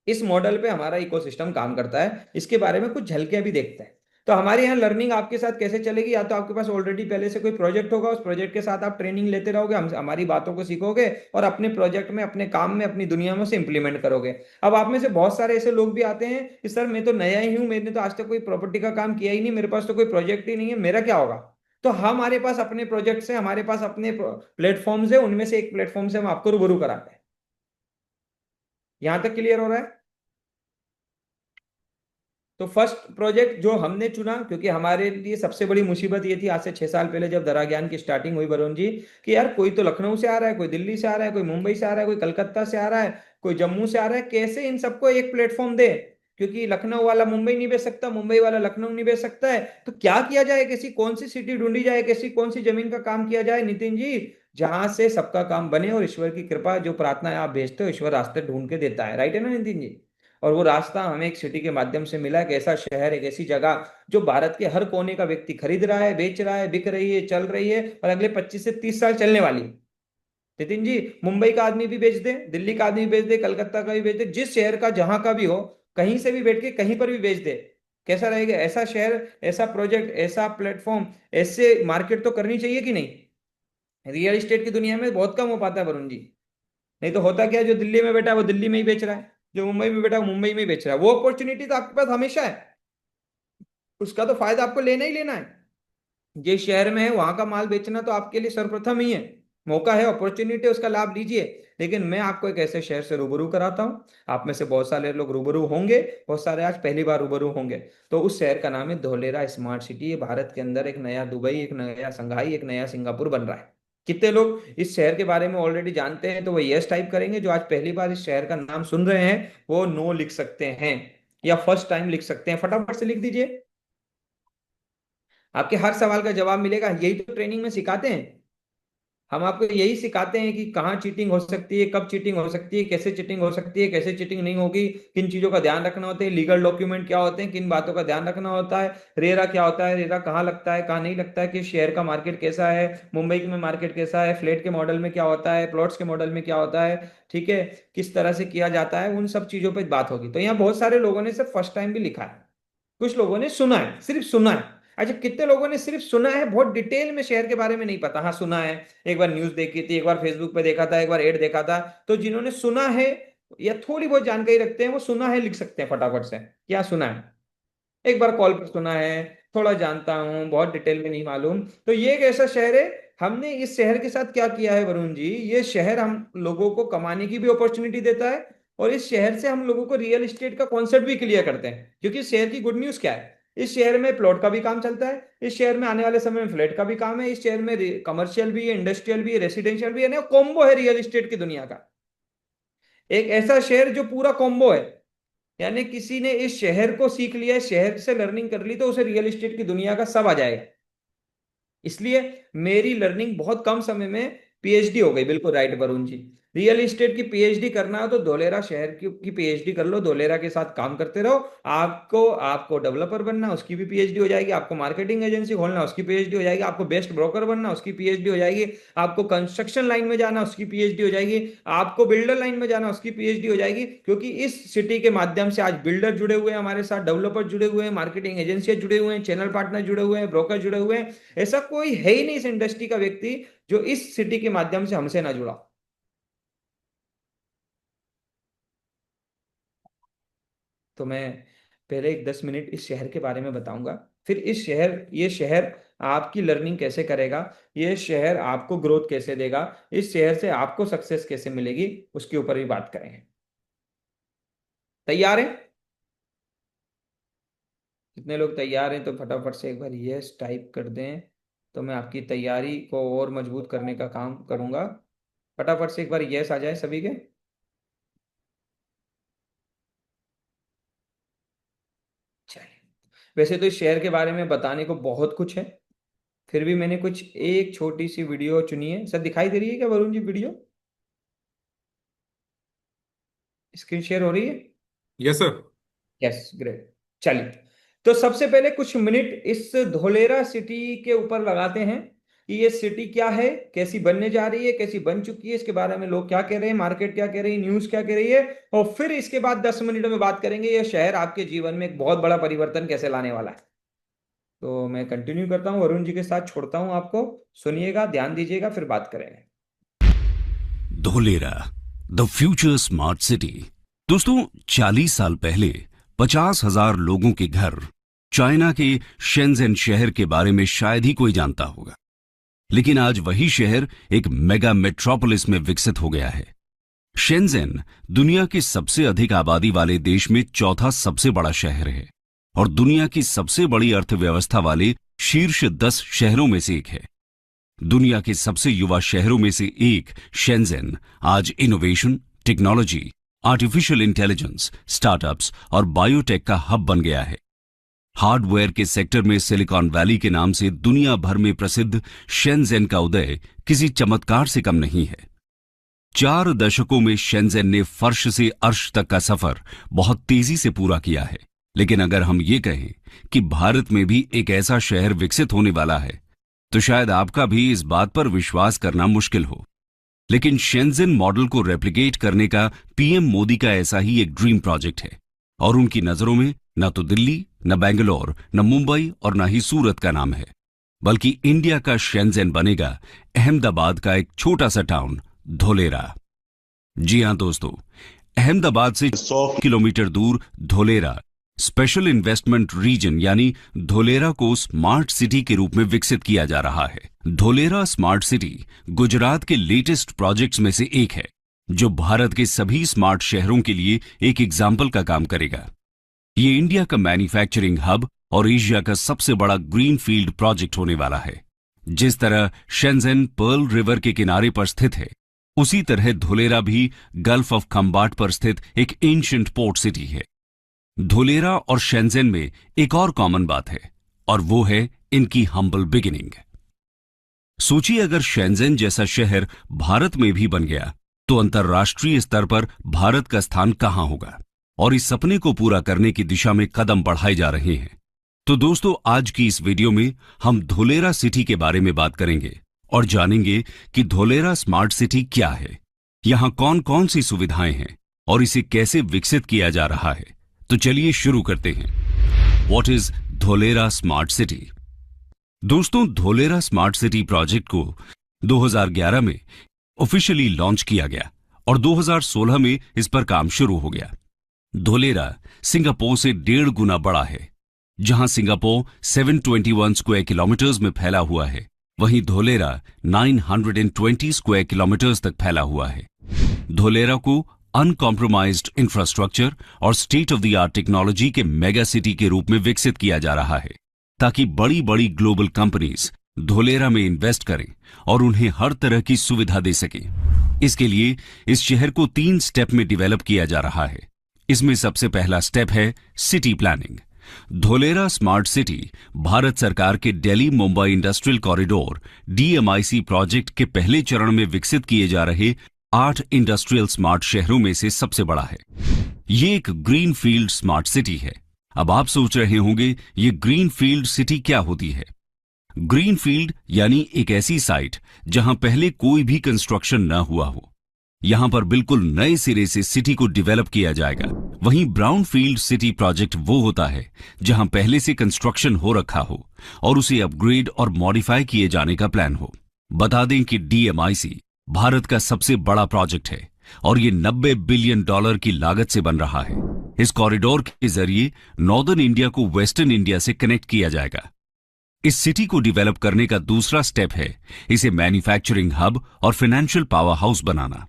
[SPEAKER 1] इस मॉडल पे हमारा इकोसिस्टम काम करता है, इसके बारे में कुछ झलकियां भी देखते हैं। तो हमारे यहाँ लर्निंग आपके साथ कैसे चलेगी, या तो आपके पास ऑलरेडी पहले से कोई प्रोजेक्ट होगा, उस प्रोजेक्ट के साथ आप ट्रेनिंग लेते रहोगे, हम हमारी बातों को सीखोगे और अपने प्रोजेक्ट में, अपने काम में, अपनी दुनिया में उसे इंप्लीमेंट करोगे। अब आप में से बहुत सारे ऐसे लोग भी आते हैं कि सर मैं तो नया ही हूँ, मैंने तो आज तक कोई प्रॉपर्टी का काम किया ही नहीं, मेरे पास तो कोई प्रोजेक्ट ही नहीं है, मेरा क्या होगा। तो हमारे पास अपने प्रोजेक्ट्स हैं, हमारे पास अपने प्लेटफॉर्म्स है, उनमें से एक प्लेटफॉर्म से हम आपको रूबरू कराते हैं। यहां तक क्लियर हो रहा है। तो फर्स्ट प्रोजेक्ट जो हमने चुना, क्योंकि हमारे लिए सबसे बड़ी मुसीबत ये थी आज से 6 साल पहले जब दरा ज्ञान की स्टार्टिंग हुई वरुण जी, कि यार कोई तो लखनऊ से आ रहा है, कोई दिल्ली से आ रहा है, कोई मुंबई से आ रहा है, कोई कलकत्ता से आ रहा है, कोई जम्मू से आ रहा है, कैसे इन सबको एक प्लेटफॉर्म दे। क्योंकि लखनऊ वाला मुंबई नहीं बेच सकता, मुंबई वाला लखनऊ नहीं बेच सकता है, तो क्या किया जाए, कैसी कौन सी सिटी ढूंढी जाए, कैसी कौन सी जमीन का काम किया जाए नितिन जी, जहां से सबका काम बने और ईश्वर की कृपा, जो प्रार्थना आप भेजते हो ईश्वर रास्ते ढूंढ के देता है, राइट है ना नितिन जी। और वो रास्ता हमें एक सिटी के माध्यम से मिला, एक ऐसा शहर, एक ऐसी जगह जो भारत के हर कोने का व्यक्ति खरीद रहा है, बेच रहा है, बिक रही है, चल रही है, और अगले 25 से 30 साल चलने वाली है। नितिन जी, मुंबई का आदमी भी बेच दे, दिल्ली का आदमी भी बेच दे, कलकत्ता का भी बेच दे, जिस शहर का जहां का भी हो, कहीं से भी बैठ के कहीं पर भी बेच दे, कैसा रहेगा। ऐसा शहर, ऐसा प्रोजेक्ट, ऐसा प्लेटफॉर्म, ऐसे मार्केट तो करनी चाहिए कि नहीं। रियल एस्टेट की दुनिया में बहुत कम हो पाता है वरुण जी। नहीं तो होता क्या है, जो दिल्ली में बैठा है वो दिल्ली में ही बेच रहा है, जो मुंबई में बैठा है वो मुंबई में ही बेच रहा है। वो अपॉर्चुनिटी तो आपके पास हमेशा है, उसका तो फायदा आपको लेना ही लेना है। जिस शहर में है वहां का माल बेचना तो आपके लिए सर्वप्रथम ही है, मौका है, अपॉर्चुनिटी है, उसका लाभ लीजिए। लेकिन मैं आपको एक ऐसे शहर से रूबरू कराता हूँ, आप में से बहुत सारे लोग रूबरू होंगे, बहुत सारे आज पहली बार रूबरू होंगे। तो उस शहर का नाम है धोलेरा स्मार्ट सिटी। ये भारत के अंदर एक नया दुबई, एक नया संघाई, एक नया सिंगापुर बन रहा है। कितने लोग इस शहर के बारे में ऑलरेडी जानते हैं, तो वो यस टाइप करेंगे। जो आज पहली बार इस शहर का नाम सुन रहे हैं वो नो लिख सकते हैं, या फर्स्ट टाइम लिख सकते हैं, फटाफट से लिख दीजिए। आपके हर सवाल का जवाब मिलेगा, यही तो ट्रेनिंग में सिखाते हैं। हम आपको यही सिखाते हैं कि कहाँ चीटिंग हो सकती है, कब चीटिंग हो सकती है, कैसे चीटिंग हो सकती है, कैसे चीटिंग नहीं होगी, किन चीजों का ध्यान रखना होता है, लीगल डॉक्यूमेंट क्या होते हैं, किन बातों का ध्यान रखना होता है, रेरा क्या होता है, रेरा कहाँ लगता है, कहाँ नहीं लगता है, किस शेयर का मार्केट कैसा है, मुंबई में मार्केट कैसा है, फ्लैट के मॉडल में क्या होता है, प्लॉट्स के मॉडल में क्या होता है, ठीक है, किस तरह से किया जाता है, उन सब चीजों पर बात होगी। तो यहाँ बहुत सारे लोगों ने सिर्फ फर्स्ट टाइम भी लिखा है, कुछ लोगों ने सुना है, सिर्फ सुना है। अच्छा, कितने लोगों ने सिर्फ सुना है, बहुत डिटेल में शहर के बारे में नहीं पता। हाँ सुना है, एक बार न्यूज देखी थी, एक बार फेसबुक पे देखा था, एक बार एड देखा था। तो जिन्होंने सुना है या थोड़ी बहुत जानकारी रखते हैं, वो सुना है लिख सकते हैं फटाफट से, क्या सुना है, एक बार कॉल पर सुना है, थोड़ा जानता हूँ, बहुत डिटेल में नहीं मालूम। तो ये एक ऐसा शहर है। हमने इस शहर के साथ क्या किया है वरुण जी, ये शहर हम लोगों को कमाने की भी अपॉर्चुनिटी देता है, और इस शहर से हम लोगों को रियल एस्टेट का कॉन्सेप्ट भी क्लियर करते हैं। क्योंकि इस शहर की गुड न्यूज क्या है, इस शहर में प्लॉट का भी काम चलता है, इस शहर में आने वाले समय में फ्लैट का भी काम है, इस शहर में कमर्शियल भी है, इंडस्ट्रियल भी है, रेसिडेंशियल भी है ना, कॉम्बो है रियल एस्टेट की दुनिया का। एक ऐसा शहर जो पूरा कॉम्बो है, यानी किसी ने इस शहर को सीख लिया, शहर से लर्निंग कर ली, तो उसे रियल एस्टेट की दुनिया का सब आ जाएगा। इसलिए मेरी लर्निंग बहुत कम समय में पीएचडी हो गई, बिल्कुल right Varun ji. Real estate की पीएचडी करना हो तो धोलेरा शहर की पीएचडी कर लो, धोलेरा के साथ काम करते रहो। आपको आपको डेवलपर बनना, उसकी भी पीएचडी हो जाएगी। आपको मार्केटिंग एजेंसी खोलना, उसकी पीएचडी हो जाएगी। आपको बेस्ट ब्रोकर बनना, उसकी पीएचडी हो जाएगी। आपको कंस्ट्रक्शन लाइन में जाना, उसकी पीएचडी हो जाएगी। आपको बिल्डर लाइन में जाना, उसकी पीएचडी हो जाएगी। क्योंकि इस सिटी के माध्यम से आज बिल्डर जुड़े हुए हैं हमारे साथ, डेवलपर जुड़े हुए हैं, मार्केटिंग एजेंसियां जुड़े हुए हैं, चैनल पार्टनर जुड़े हुए हैं, ब्रोकर जुड़े हुए हैं। ऐसा कोई है ही नहीं इस इंडस्ट्री का व्यक्ति जो इस सिटी के माध्यम से हमसे ना जुड़ा। तो मैं पहले एक 10 मिनट इस शहर के बारे में बताऊंगा, फिर इस शहर, ये शहर आपकी लर्निंग कैसे करेगा, ये शहर आपको ग्रोथ कैसे देगा, इस शहर से आपको सक्सेस कैसे मिलेगी, उसके ऊपर भी बात करेंगे। तैयार हैं? कितने लोग तैयार हैं तो फटाफट से एक बार यस टाइप कर दें, तो मैं आपकी तैयारी को और मजबूत करने का काम करूंगा। फटाफट से एक बार यस आ जाए सभी के। चलिए, वैसे तो इस शहर के बारे में बताने को बहुत कुछ है, फिर भी मैंने कुछ एक छोटी सी वीडियो चुनी है। सर दिखाई दे रही है क्या Varun ji video, screen share हो रही है?
[SPEAKER 2] Yes sir.
[SPEAKER 1] Yes, great. चलिए, तो सबसे पहले कुछ मिनट इस धोलेरा सिटी के ऊपर लगाते हैं कि ये सिटी क्या है, कैसी बनने जा रही है, कैसी बन चुकी है, इसके बारे में लोग क्या कह रहे हैं, मार्केट क्या कह रही है, न्यूज़ क्या कह रही है। और फिर इसके बाद 10 मिनट में बात करेंगे ये शहर आपके जीवन में एक बहुत बड़ा परिवर्तन कैसे लाने वाला है। तो मैं कंटिन्यू करता हूँ, वरुण जी के साथ छोड़ता हूँ आपको। सुनिएगा, ध्यान दीजिएगा, फिर बात करेंगे।
[SPEAKER 2] Dholera, the future smart city. दोस्तों, 40 साल पहले 50,000 लोगों के घर चाइना के शेंज़ेन शहर के बारे में शायद ही कोई जानता होगा, लेकिन आज वही शहर एक मेगा मेट्रोपोलिस में विकसित हो गया है। शेंज़ेन दुनिया की सबसे अधिक आबादी वाले देश में चौथा सबसे बड़ा शहर है और दुनिया की सबसे बड़ी अर्थव्यवस्था वाले शीर्ष 10 शहरों में से एक है। दुनिया के सबसे युवा शहरों में से एक शेंज़ेन आज innovation, technology, artificial intelligence, startups और बायोटेक का हब बन गया है। हार्डवेयर के सेक्टर में सिलिकॉन वैली के नाम से दुनिया भर में प्रसिद्ध शेंज़ेन का उदय किसी चमत्कार से कम नहीं है। 4 दशकों में शेंज़ेन ने फर्श से अर्श तक का सफर बहुत तेजी से पूरा किया है। लेकिन अगर हम ये कहें कि भारत में भी एक ऐसा शहर विकसित होने वाला है, तो शायद आपका भी इस बात पर विश्वास करना मुश्किल हो। लेकिन शेंज़ेन मॉडल को रेप्लिकेट करने का पीएम मोदी का ऐसा ही एक ड्रीम प्रोजेक्ट है और उनकी नजरों में न तो दिल्ली, न बेंगलोर, न मुंबई और न ही सूरत का नाम है, बल्कि इंडिया का शेंज़ेन बनेगा अहमदाबाद का एक छोटा सा टाउन धोलेरा। जी हां दोस्तों, अहमदाबाद से 100 किलोमीटर दूर धोलेरा स्पेशल इन्वेस्टमेंट रीजन यानी धोलेरा को स्मार्ट सिटी के रूप में विकसित किया जा रहा है। धोलेरा स्मार्ट सिटी गुजरात के लेटेस्ट प्रोजेक्ट्स में से एक है, जो भारत के सभी स्मार्ट शहरों के लिए एक एग्जाम्पल का काम करेगा। ये इंडिया का मैन्युफैक्चरिंग हब और एशिया का सबसे बड़ा ग्रीनफील्ड प्रोजेक्ट होने वाला है। जिस तरह शेंज़ेन पर्ल रिवर के किनारे पर स्थित है, उसी तरह धोलेरा भी गल्फ ऑफ खंबाट पर स्थित एक एंशिएंट पोर्ट सिटी है। धोलेरा और शेंज़ेन में एक और कॉमन बात है और वो है इनकी हम्बल बिगिनिंग। सोचिए, अगर शेंज़ेन जैसा शहर भारत में भी बन गया तो अंतर्राष्ट्रीय स्तर पर भारत का स्थान कहां होगा, और इस सपने को पूरा करने की दिशा में कदम बढ़ाए जा रहे हैं। तो दोस्तों, आज की इस वीडियो में हम धोलेरा सिटी के बारे में बात करेंगे और जानेंगे कि धोलेरा स्मार्ट सिटी क्या है, यहां कौन कौन सी सुविधाएं हैं और इसे कैसे विकसित किया जा रहा है। तो चलिए शुरू करते हैं। What is Dholera smart city? दोस्तों, धोलेरा स्मार्ट सिटी प्रोजेक्ट को 2011 में ऑफिशियली लॉन्च किया गया और 2016 में इस पर काम शुरू हो गया। धोलेरा सिंगापुर से 1.5 गुना बड़ा है। जहां सिंगापुर 721 स्क्वायर किलोमीटर्स में फैला हुआ है, वहीं धोलेरा 920 स्क्वायर किलोमीटर्स तक फैला हुआ है। धोलेरा को अनकॉम्प्रोमाइज्ड इंफ्रास्ट्रक्चर और state of the art technology के मेगा सिटी के रूप में विकसित किया जा रहा है, ताकि बड़ी बड़ी ग्लोबल कंपनीज धोलेरा में इन्वेस्ट करें और उन्हें हर तरह की सुविधा दे सकें। इसके लिए इस शहर को 3 स्टेप में डेवलप किया जा रहा है। इसमें सबसे पहला स्टेप है city planning. Dholera smart city Bharat सरकार के Delhi Mumbai industrial corridor DMIC project के पहले चरण में विकसित किए जा रहे 8 इंडस्ट्रियल स्मार्ट शहरों में से सबसे बड़ा है। ये एक ग्रीन फील्ड स्मार्ट सिटी है। अब आप सोच रहे होंगे, ये ग्रीन फील्ड सिटी क्या होती है? ग्रीन फील्ड यानी एक ऐसी साइट जहां पहले कोई भी कंस्ट्रक्शन न हुआ हो। यहां पर बिल्कुल नए सिरे से सिटी को डेवलप किया जाएगा। वहीं ब्राउन फील्ड सिटी प्रोजेक्ट वो होता है जहां पहले से कंस्ट्रक्शन हो रखा हो और उसे अपग्रेड और मॉडिफाई किए जाने का प्लान हो। बता दें कि DMIC भारत का सबसे बड़ा प्रोजेक्ट है और ये $90 बिलियन की लागत से बन रहा है। इस कॉरिडोर के जरिए नॉर्दर्न इंडिया को वेस्टर्न इंडिया से कनेक्ट किया जाएगा। इस सिटी को डेवलप करने का दूसरा स्टेप है इसे मैन्युफैक्चरिंग हब और फाइनेंशियल पावर हाउस बनाना।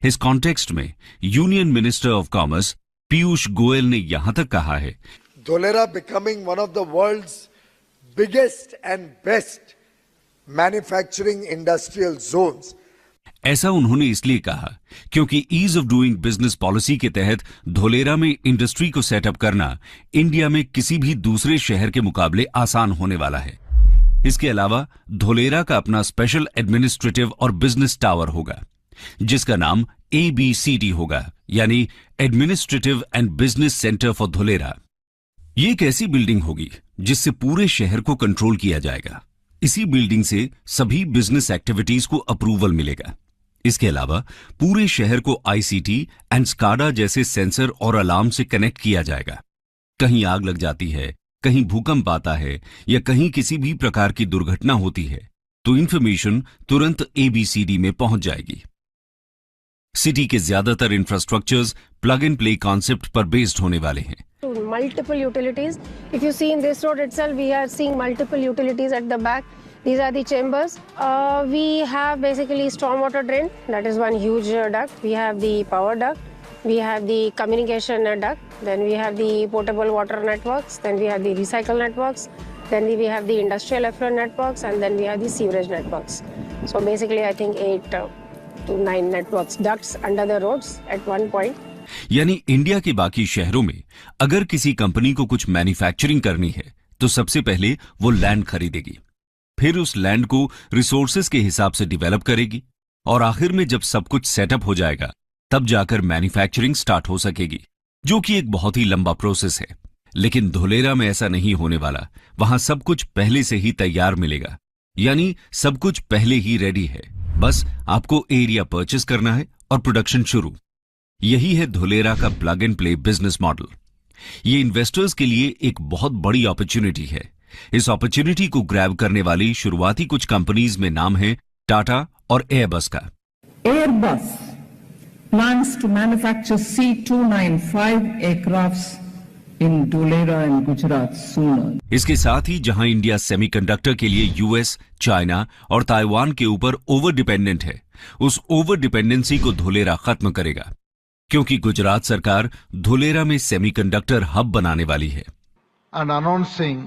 [SPEAKER 2] इस कॉन्टेक्स्ट में union minister of commerce Piyush Goyal ने यहां तक कहा है,
[SPEAKER 3] Dholera becoming one of the world's biggest and best manufacturing industrial zones.
[SPEAKER 2] ऐसा उन्होंने इसलिए कहा क्योंकि ease of doing business policy के तहत धोलेरा में इंडस्ट्री को सेटअप करना इंडिया में किसी भी दूसरे शहर के मुकाबले आसान होने वाला है। इसके अलावा धोलेरा का अपना स्पेशल एडमिनिस्ट्रेटिव और बिजनेस टावर होगा, जिसका नाम ABCD होगा, यानी administrative and business centre for Dholera. ये एक ऐसी बिल्डिंग होगी जिससे पूरे शहर को कंट्रोल किया जाएगा। इसी बिल्डिंग से सभी बिजनेस एक्टिविटीज को अप्रूवल मिलेगा। इसके अलावा पूरे शहर को आईसीटी एंड स्काडा जैसे सेंसर और अलार्म से कनेक्ट किया जाएगा। कहीं आग लग जाती है, कहीं भूकंप आता है या कहीं किसी भी प्रकार की दुर्घटना होती है तो इंफॉर्मेशन तुरंत एबीसीडी में पहुंच जाएगी। सिटी के ज्यादातर infrastructures plug and play concept पर बेस्ड होने वाले हैं।
[SPEAKER 4] Multiple utilities. If you see in this road itself, we are seeing multiple utilities at the back. These are the chambers. We have basically stormwater drain. That is one huge duct. We have the power duct. We have the communication duct. Then we have the potable water networks. Then we have the recycle networks. Then we have the industrial effluent networks. And then we have the sewerage networks. So basically, I think 8 to 9 networks, ducts under the roads at one point.
[SPEAKER 2] यानी India के बाकी शहरों में अगर किसी company को कुछ manufacturing करनी है तो सबसे पहले वो लैंड खरीदेगी, फिर उस लैंड को रिसोर्सेज के हिसाब से डेवलप करेगी और आखिर में जब सब कुछ सेटअप हो जाएगा तब जाकर मैन्युफैक्चरिंग स्टार्ट हो सकेगी, जो कि एक बहुत ही लंबा प्रोसेस है। लेकिन धुलेरा में ऐसा नहीं होने वाला। वहां सब कुछ पहले से ही तैयार मिलेगा, यानी सब कुछ पहले ही रेडी है। बस आपको एरिया परचेस करना है और प्रोडक्शन शुरू। यही है धुलेरा का plug and play business model. ये इन्वेस्टर्स के लिए एक बहुत बड़ी अपॉर्चुनिटी है। इस अपॉर्चुनिटी को ग्रैब करने वाली शुरुआती कुछ कंपनीज में नाम है टाटा और एयरबस का।
[SPEAKER 5] Airbus plans to manufacture C295 aircrafts in Dholera and Gujarat sooner.
[SPEAKER 2] इसके साथ ही जहां इंडिया सेमीकंडक्टर के लिए यूएस, चाइना और ताइवान के ऊपर ओवर डिपेंडेंट है, उस ओवर डिपेंडेंसी को धुलेरा खत्म करेगा, क्योंकि गुजरात सरकार धुलेरा में सेमीकंडक्टर हब बनाने वाली है।
[SPEAKER 6] And announcing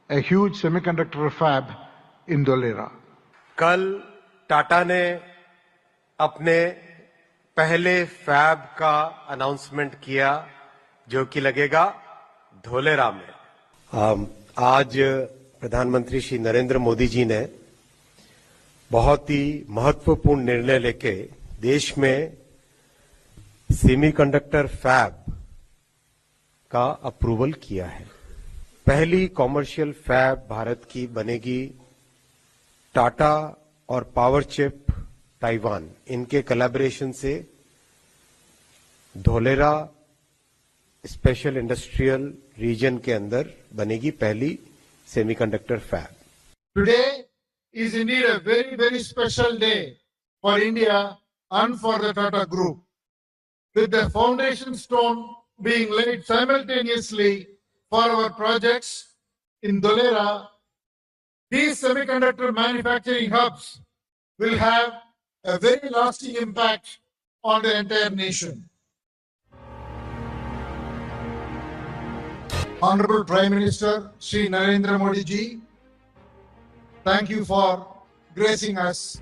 [SPEAKER 6] a huge semiconductor fab in Dholera.
[SPEAKER 7] कल टाटा ने अपने पहले फैब का अनाउंसमेंट किया जो कि लगेगा धोलेरा में। आज प्रधानमंत्री श्री नरेंद्र मोदी जी ने बहुत ही महत्वपूर्ण निर्णय लेके देश में सेमीकंडक्टर फैब का अप्रूवल किया है। पहली कॉमर्शियल फैब भारत की बनेगी टाटा और पावर चिप ताइवान, इनके कोलैबोरेशन से धोलेरा स्पेशल इंडस्ट्रियल रीजन के अंदर बनेगी पहली semiconductor fab.
[SPEAKER 6] Today is indeed a very, very special day for India and for the Tata Group, with the foundation stone being laid simultaneously for our projects in Dholera. These semiconductor manufacturing hubs will have a very lasting impact on the entire nation. Honorable Prime Minister Shri Narendra Modi ji, thank you for gracing us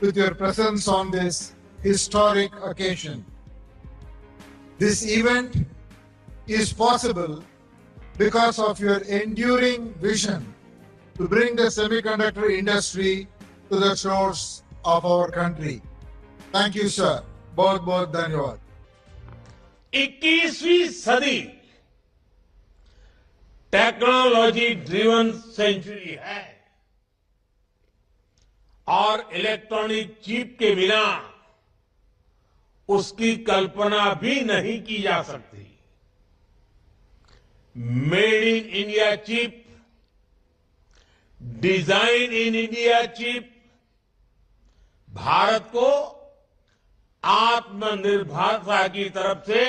[SPEAKER 6] with your presence on this historic occasion. This event is possible because of your enduring vision to bring the semiconductor industry to the shores of our country. Thank you, sir. बहुत बहुत धन्यवाद।
[SPEAKER 8] 21वीं सदी technology driven century है और electronic chip के बिना उसकी कल्पना भी नहीं की जा सकती। Made in India chip, design in India chip Bharat को आत्मनिर्भरता की तरफ से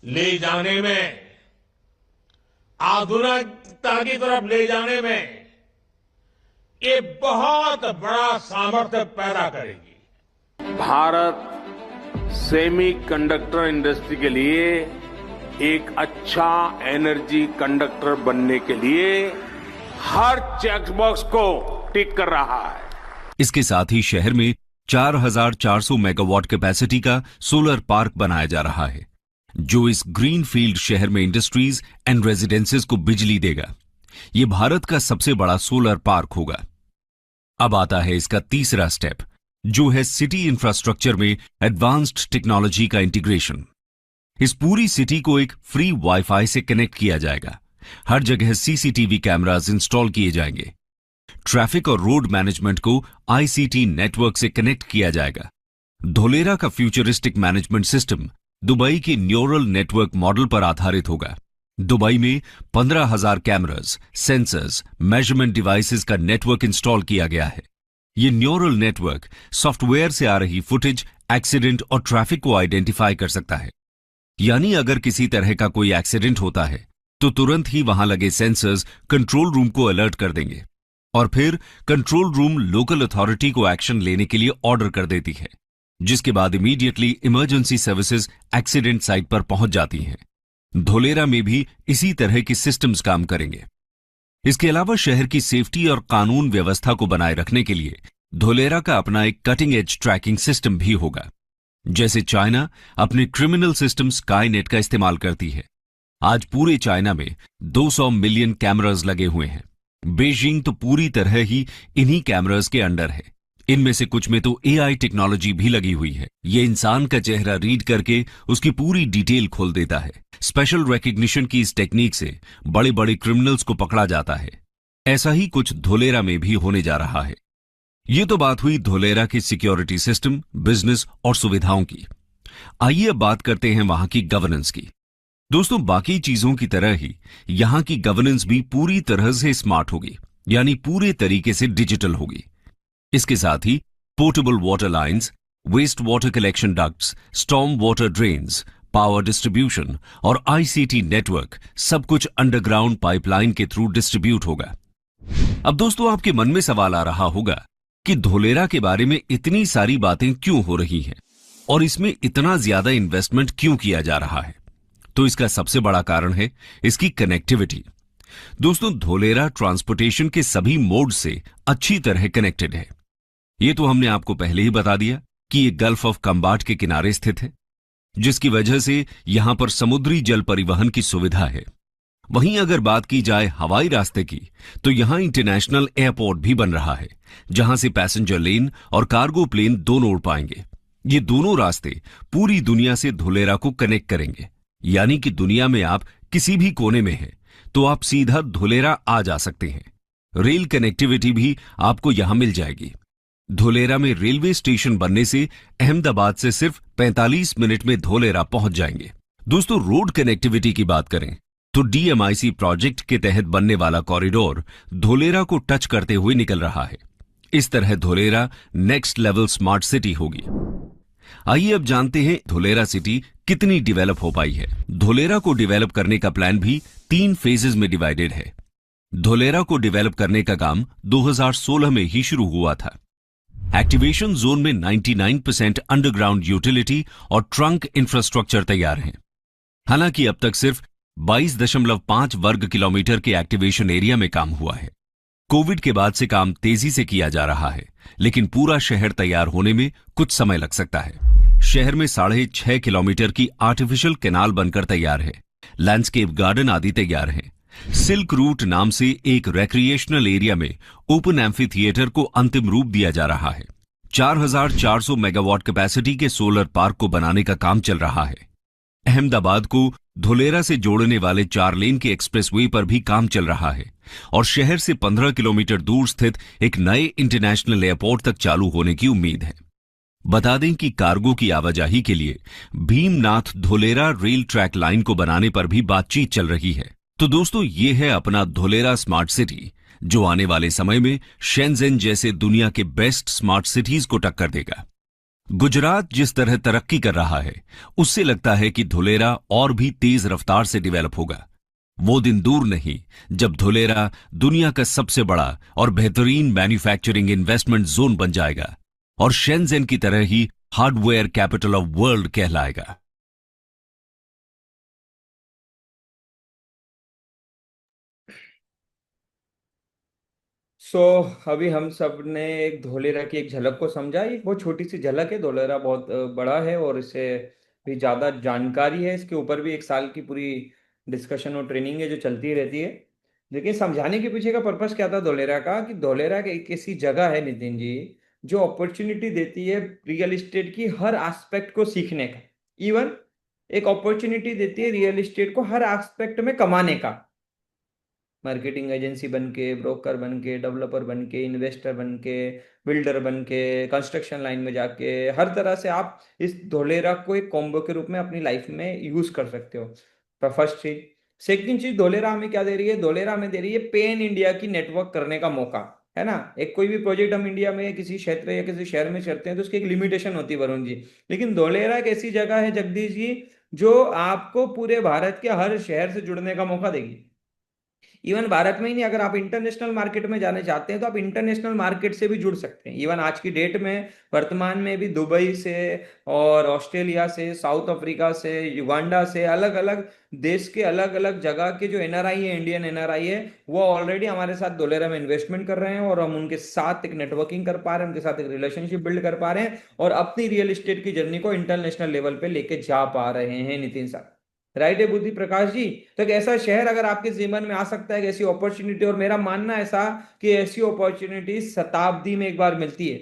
[SPEAKER 8] ले जाने में, आधुनिकता की तरफ ले जाने में ये बहुत बड़ा सामर्थ्य पैदा करेगी।
[SPEAKER 9] भारत सेमी कंडक्टर इंडस्ट्री के लिए एक अच्छा एनर्जी कंडक्टर बनने के लिए हर चेक बॉक्स को टिक कर रहा है।
[SPEAKER 2] इसके साथ ही शहर में 4,400 मेगावाट कैपेसिटी का सोलर पार्क बनाया जा रहा है, जो इस ग्रीन फील्ड शहर में इंडस्ट्रीज एंड रेजिडेंसेस को बिजली देगा। ये भारत का सबसे बड़ा सोलर पार्क होगा। अब आता है इसका तीसरा स्टेप, जो है सिटी इंफ्रास्ट्रक्चर में एडवांस्ड टेक्नोलॉजी का इंटीग्रेशन। इस पूरी सिटी को एक फ्री वाईफाई से कनेक्ट किया जाएगा। हर जगह सीसीटीवी कैमरास इंस्टॉल किए जाएंगे। ट्रैफिक और रोड मैनेजमेंट को आईसीटी नेटवर्क से कनेक्ट किया जाएगा। धोलेरा का फ्यूचरिस्टिक मैनेजमेंट सिस्टम दुबई के न्यूरल नेटवर्क मॉडल पर आधारित होगा। दुबई में 15,000 कैमरास, सेंसर्स, मेजरमेंट डिवाइसेस का नेटवर्क इंस्टॉल किया गया है। ये न्यूरल नेटवर्क सॉफ्टवेयर से आ रही फुटेज, एक्सीडेंट और ट्रैफिक को आइडेंटिफाई कर सकता है। यानी अगर किसी तरह का कोई एक्सीडेंट होता है तो तुरंत ही वहां लगे सेंसर्स कंट्रोल रूम को अलर्ट कर देंगे और फिर कंट्रोल रूम लोकल अथॉरिटी को एक्शन लेने के लिए ऑर्डर कर देती है, जिसके बाद immediately emergency services accident site पर पहुंच जाती हैं। धोलेरा में भी इसी तरह की सिस्टम्स काम करेंगे। इसके अलावा शहर की सेफ्टी और कानून व्यवस्था को बनाए रखने के लिए धोलेरा का अपना एक कटिंग एज ट्रैकिंग सिस्टम भी होगा। जैसे चाइना अपने क्रिमिनल सिस्टम स्काईनेट का इस्तेमाल करती है। आज पूरे चाइना में 200 मिलियन कैमरास लगे हुए हैं। बीजिंग तो पूरी तरह ही इन्हीं कैमरास के अंडर है। इनमें से कुछ में तो एआई टेक्नोलॉजी भी लगी हुई है। ये इंसान का चेहरा रीड करके उसकी पूरी डिटेल खोल देता है। स्पेशल रिकग्निशन की इस टेक्निक से बड़े बड़े क्रिमिनल्स को पकड़ा जाता है। ऐसा ही कुछ धोलेरा में भी होने जा रहा है। ये तो बात हुई धोलेरा की सिक्योरिटी सिस्टम, बिजनेस और सुविधाओं की। आइए अब बात करते हैं वहां की गवर्नेंस की। दोस्तों, बाकी चीजों की तरह ही यहां की गवर्नेंस भी पूरी तरह से स्मार्ट होगी, यानी पूरे तरीके से डिजिटल होगी। इसके साथ ही portable water lines, waste water collection ducts, storm water drains, power distribution और आईसीटी नेटवर्क सब अंडरग्राउंड पाइपलाइन के थ्रू डिस्ट्रीब्यूट होगा। अब दोस्तों, आपके मन में सवाल आ रहा होगा कि धोलेरा के बारे में इतनी सारी बातें क्यों हो रही हैं और इसमें इतना ज्यादा इन्वेस्टमेंट क्यों किया जा रहा है। तो इसका सबसे बड़ा कारण है इसकी कनेक्टिविटी। दोस्तों, धोलेरा ट्रांसपोर्टेशन के सभी मोड से अच्छी तरह कनेक्टेड है। यह तो हमने आपको पहले ही बता दिया कि यह गल्फ ऑफ कंबाट के किनारे स्थित है, जिसकी वजह से यहां पर समुद्री जल परिवहन की सुविधा है। वहीं अगर बात की जाए हवाई रास्ते की, तो यहां इंटरनेशनल एयरपोर्ट भी बन रहा है, जहां से पैसेंजर लेन और कार्गो प्लेन दोनों उड़ पाएंगे। ये दोनों रास्ते पूरी दुनिया से धोलेरा को कनेक्ट करेंगे, यानी कि दुनिया में आप किसी भी कोने में हैं तो आप सीधा धोलेरा आ जा सकते हैं। रेल कनेक्टिविटी भी आपको यहां मिल जाएगी। धोलेरा में रेलवे स्टेशन बनने से अहमदाबाद से सिर्फ 45 मिनट में धोलेरा पहुंच जाएंगे। दोस्तों, रोड कनेक्टिविटी की बात करें तो डीएमआईसी प्रोजेक्ट के तहत बनने वाला कॉरिडोर धोलेरा को टच करते हुए निकल रहा है। इस तरह Dholera next level smart city होगी। आइए अब जानते हैं धोलेरा सिटी कितनी डेवलप हो पाई है। धोलेरा को डेवलप करने का प्लान भी 3 फेजेस में डिवाइडेड है। धोलेरा को डेवलप करने का काम 2016 में ही शुरू हुआ था। एक्टिवेशन जोन में 99% अंडरग्राउंड यूटिलिटी और ट्रंक इंफ्रास्ट्रक्चर तैयार हैं। हालांकि अब तक सिर्फ 22.5 वर्ग किलोमीटर के एक्टिवेशन एरिया में काम हुआ है। कोविड के बाद से काम तेजी से किया जा रहा है, लेकिन पूरा शहर तैयार होने में कुछ समय लग सकता है। शहर में 6.5 किलोमीटर की आर्टिफिशियल कैनाल बनकर तैयार है। लैंडस्केप गार्डन आदि तैयार हैं। सिल्क रूट नाम से एक रिक्रिएशनल एरिया में ओपन एम्फी थिएटर को अंतिम रूप दिया जा रहा है। 4,400 मेगावाट कैपेसिटी के सोलर पार्क को बनाने का काम चल रहा है। अहमदाबाद को धोलेरा से जोड़ने वाले 4 लेन के एक्सप्रेसवे पर भी काम चल रहा है और शहर से 15 किलोमीटर दूर स्थित एक नए इंटरनेशनल एयरपोर्ट तक चालू होने की उम्मीद है। बता दें कि कार्गो की आवाजाही के लिए Bhimnath Dholera rail track line को बनाने पर भी बातचीत चल रही है। तो दोस्तों, ये है अपना धोलेरा स्मार्ट सिटी, जो आने वाले समय में शेंजेन जैसे दुनिया के बेस्ट स्मार्ट सिटीज को टक्कर देगा। गुजरात जिस तरह तरक्की कर रहा है, उससे लगता है कि धोलेरा और भी तेज रफ्तार से डेवलप होगा। वो दिन दूर नहीं जब धोलेरा दुनिया का सबसे बड़ा और बेहतरीन मैन्युफैक्चरिंग इन्वेस्टमेंट जोन बन जाएगा और शेंजेन की तरह ही हार्डवेयर कैपिटल ऑफ वर्ल्ड कहलाएगा।
[SPEAKER 1] सो अभी हम सब ने एक धोलेरा की एक झलक को समझा। एक बहुत छोटी सी झलक है। धोलेरा बहुत बड़ा है और इससे भी ज़्यादा जानकारी है। इसके ऊपर भी 1 साल की पूरी डिस्कशन और ट्रेनिंग है जो चलती रहती है। लेकिन समझाने के पीछे का पर्पस क्या था धोलेरा का, कि धोलेरा एक ऐसी जगह है नितिन जी जो अपॉर्चुनिटी देती है रियल एस्टेट की हर एस्पेक्ट को सीखने का। इवन एक अपॉर्चुनिटी देती है रियल एस्टेट को हर एस्पेक्ट में कमाने का, मार्केटिंग एजेंसी बन के, ब्रोकर बन के, डेवलपर बन के, इन्वेस्टर बन के, बिल्डर बन के, कंस्ट्रक्शन लाइन में जाके, हर तरह से आप इस धोलेरा को एक कॉम्बो के रूप में अपनी लाइफ में यूज कर सकते हो। फर्स्ट चीज। सेकंड चीज, धोलेरा हमें क्या दे रही है? धोलेरा हमें दे रही है पेन इंडिया की नेटवर्क करने का मौका, है ना। एक कोई भी प्रोजेक्ट हम इंडिया में किसी क्षेत्र या किसी शहर में करते हैं तो उसकी एक लिमिटेशन होती है वरुण जी, लेकिन धोलेरा एक ऐसी जगह है जगदीश जी जो आपको पूरे भारत के हर शहर से जुड़ने का मौका देगी। इवन भारत में ही नहीं, अगर आप इंटरनेशनल मार्केट में जाने चाहते हैं तो आप इंटरनेशनल मार्केट से भी जुड़ सकते हैं। इवन आज की डेट में वर्तमान में भी दुबई से और ऑस्ट्रेलिया से, साउथ अफ्रीका से, युगांडा से, अलग अलग देश के अलग अलग जगह के जो एनआरआई है, इंडियन एनआरआई है, वो ऑलरेडी हमारे साथ धोलेरा में इन्वेस्टमेंट कर रहे हैं और हम उनके साथ एक नेटवर्किंग कर पा रहे हैं, उनके साथ एक रिलेशनशिप बिल्ड कर पा रहे हैं और अपनी रियल एस्टेट की जर्नी को इंटरनेशनल लेवल पे लेके जा पा रहे हैं। नितिन साहब, राइट है बुद्धि प्रकाश जी? तो एक ऐसा शहर अगर आपके जीवन में आ सकता है, एक ऐसी अपॉर्चुनिटी, और मेरा मानना ऐसा कि ऐसी अपॉर्चुनिटी शताब्दी में एक बार मिलती है।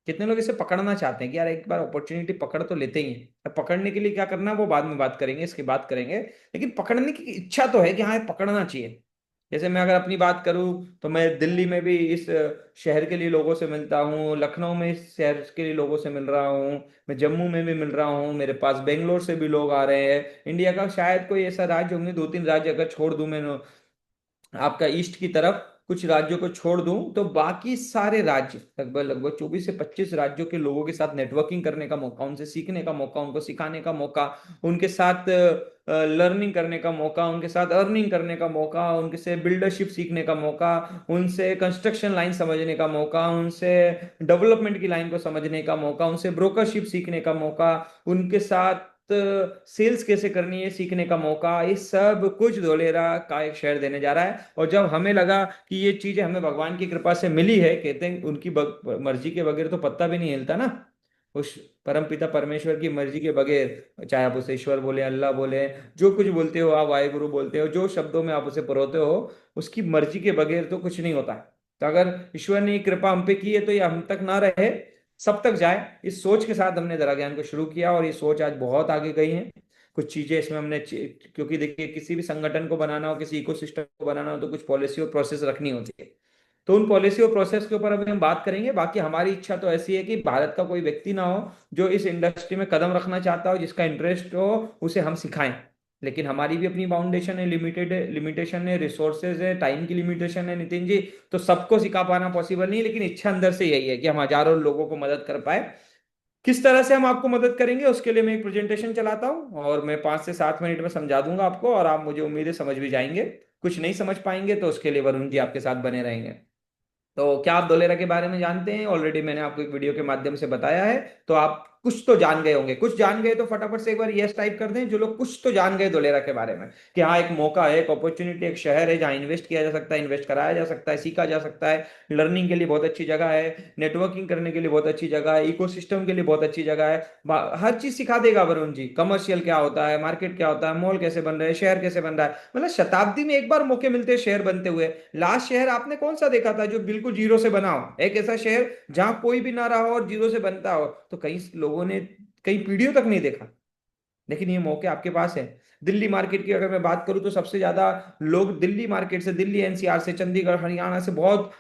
[SPEAKER 1] कितने लोग इसे पकड़ना चाहते हैं कि यार एक बार अपॉर्चुनिटी पकड़ तो लेते ही हैं, अब पकड़ने के लिए क्या करना है वो बाद में बात करेंगे, इसकी बात करेंगे, लेकिन पकड़ने की इच्छा तो है कि हाँ पकड़ना चाहिए। जैसे मैं अगर अपनी बात करूं तो मैं दिल्ली में भी इस शहर के लिए लोगों से मिलता हूँ, लखनऊ में इस शहर के लिए लोगों से मिल रहा हूँ, मैं जम्मू में भी मिल रहा हूँ, मेरे पास बेंगलोर से भी लोग आ रहे हैं। इंडिया का शायद कोई ऐसा राज्य होंगे, दो तीन राज्य अगर छोड़ दूं मैं आपका ईस्ट की तरफ, कुछ राज्यों को छोड़ दूं तो बाकी सारे राज्य, लगभग लगभग 24 से 25 राज्यों के लोगों के साथ नेटवर्किंग करने का मौका, उनसे सीखने का मौका, उनको सिखाने का मौका, उनके साथ लर्निंग करने का मौका, उनके साथ अर्निंग करने का मौका, उनके से बिल्डरशिप सीखने का मौका, उनसे कंस्ट्रक्शन लाइन समझने का मौका, उनसे डेवलपमेंट की लाइन को समझने का मौका, उनसे ब्रोकरशिप सीखने का मौका, उनके साथ सेल्स कैसे करनी है सीखने का मौका, ये सब कुछ धोलेरा का एक शहर देने जा रहा है। और जब हमें लगा कि ये चीजें हमें भगवान की कृपा से मिली है, कहते हैं उनकी मर्जी के बगैर तो पत्ता भी नहीं हिलता ना, उस परमपिता परमेश्वर की मर्जी के बगैर, चाहे आप उसे ईश्वर बोले, अल्लाह बोले, जो कुछ बोलते हो आप, वाहेगुरु बोलते हो, जो शब्दों में आप उसे परोते हो, उसकी मर्जी के बगैर तो कुछ नहीं होता। तो अगर ईश्वर ने कृपा हम पे की है तो ये हम तक ना रहे, सब तक जाए, इस सोच के साथ हमने दरा ज्ञान को शुरू किया और ये सोच आज बहुत आगे गई है। कुछ चीजें इसमें हमने क्योंकि देखिए किसी भी संगठन को बनाना हो, किसी इकोसिस्टम को बनाना हो तो कुछ पॉलिसी और प्रोसेस रखनी होती है, तो उन पॉलिसी और प्रोसेस के ऊपर अभी हम बात करेंगे। बाकी हमारी इच्छा तो ऐसी है कि भारत का कोई व्यक्ति ना हो जो इस इंडस्ट्री में कदम रखना चाहता हो, जिसका इंटरेस्ट हो, उसे हम सिखाएं। लेकिन हमारी भी अपनी बाउंडेशन है, लिमिटेशन है, रिसोर्सेज है, टाइम की लिमिटेशन है नितिन जी, तो सबको सिखा पाना पॉसिबल नहीं, लेकिन इच्छा अंदर से यही है कि हम हजारों लोगों को मदद कर पाए। किस तरह से हम आपको मदद करेंगे उसके लिए मैं एक प्रेजेंटेशन चलाता हूं और मैं 5 से 7 मिनट में समझा दूंगा आपको, और आप मुझे उम्मीद है समझ भी जाएंगे। कुछ नहीं समझ पाएंगे तो उसके लिए वरुण जी आपके साथ बने रहेंगे। तो क्या आप धोलेरा के बारे में जानते हैं? ऑलरेडी मैंने आपको एक वीडियो के माध्यम से बताया है, तो आप कुछ तो जान गए होंगे। कुछ जान गए तो फटाफट से एक बार यस टाइप कर दें, जो लोग कुछ तो जान गए धोलेरा के बारे में, कि हाँ एक मौका है, एक अपॉर्चुनिटी, एक शहर है जहाँ इन्वेस्ट किया जा सकता है, इन्वेस्ट कराया जा सकता है, सीखा जा सकता है, लर्निंग के लिए बहुत अच्छी जगह है, नेटवर्किंग करने के लिए बहुत अच्छी जगह है, इकोसिस्टम के लिए बहुत अच्छी जगह है, हर चीज सिखा देगा वरुण जी। कमर्शियल क्या होता है, मार्केट क्या होता है, मॉल कैसे बन रहे हैं, शहर कैसे बन रहा है, मतलब शताब्दी में एक बार मौके मिलते हैं शहर बनते हुए। लास्ट शहर आपने कौन सा देखा था जो बिल्कुल जीरो से बना हो? एक ऐसा शहर जहां कोई भी ना रहा हो और जीरो से बनता हो, तो कई लोगों ने कई पीढ़ियों तक नहीं देखा, लेकिन ये मौके आपके पास है। दिल्ली मार्केट की अगर मैं बात करूं तो सबसे ज्यादा लोग दिल्ली मार्केट से, दिल्ली एनसीआर से, चंडीगढ़ हरियाणा से बहुत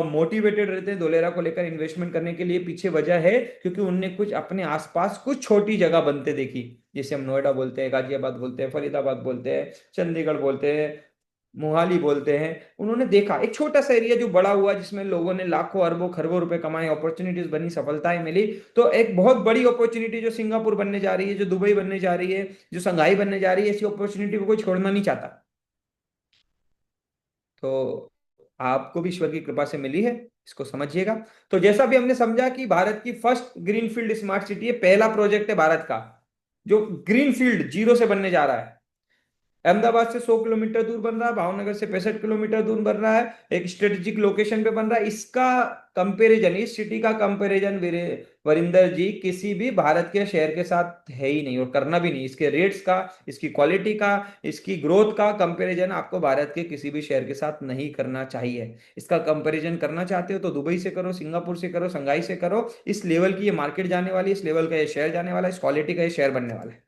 [SPEAKER 1] मोटिवेटेड रहते हैं धोलेरा को लेकर इन्वेस्टमेंट करने के लिए। पीछे वजह है क्योंकि उनने कुछ अपने आसपास कुछ छोटी जगह बनते देखी, जैसे हम नोएडा बोलते हैं, गाजियाबाद बोलते हैं, फरीदाबाद बोलते हैं, चंडीगढ़ बोलते हैं, मोहाली बोलते हैं। उन्होंने देखा एक छोटा सा एरिया जो बड़ा हुआ, जिसमें लोगों ने लाखों अरबों खरबों रुपए कमाए, अपॉर्चुनिटीज बनी, सफलताएं मिली। तो एक बहुत बड़ी अपॉर्चुनिटी जो सिंगापुर बनने जा रही है, जो दुबई बनने जा रही है, जो संघाई बनने जा रही है, ऐसी अपॉर्चुनिटी को कोई छोड़ना नहीं चाहता। तो आपको भी ईश्वर की कृपा से मिली है, इसको समझिएगा। तो जैसा भी हमने समझा कि भारत की फर्स्ट ग्रीनफील्ड स्मार्ट सिटी है, पहला प्रोजेक्ट है भारत का जो ग्रीनफील्ड जीरो से बनने जा रहा है। अहमदाबाद से 100 किलोमीटर दूर बन रहा है, भावनगर से 65 किलोमीटर दूर बन रहा है, एक स्ट्रेटेजिक लोकेशन पे बन रहा है। इसका कंपैरिजन, इस सिटी का कंपैरिजन वरिंदर जी किसी भी भारत के शहर के साथ है ही नहीं और करना भी नहीं। इसके रेट्स का, इसकी क्वालिटी का, इसकी ग्रोथ का कंपैरिजन आपको भारत के किसी भी शहर के साथ नहीं करना चाहिए। इसका कंपैरिजन करना चाहते हो तो दुबई से करो, सिंगापुर से करो, शंघाई से करो। इस लेवल की ये मार्केट जाने वाली, इस लेवल का ये शहर जाने वाला, इस क्वालिटी का ये शहर बनने वाला है।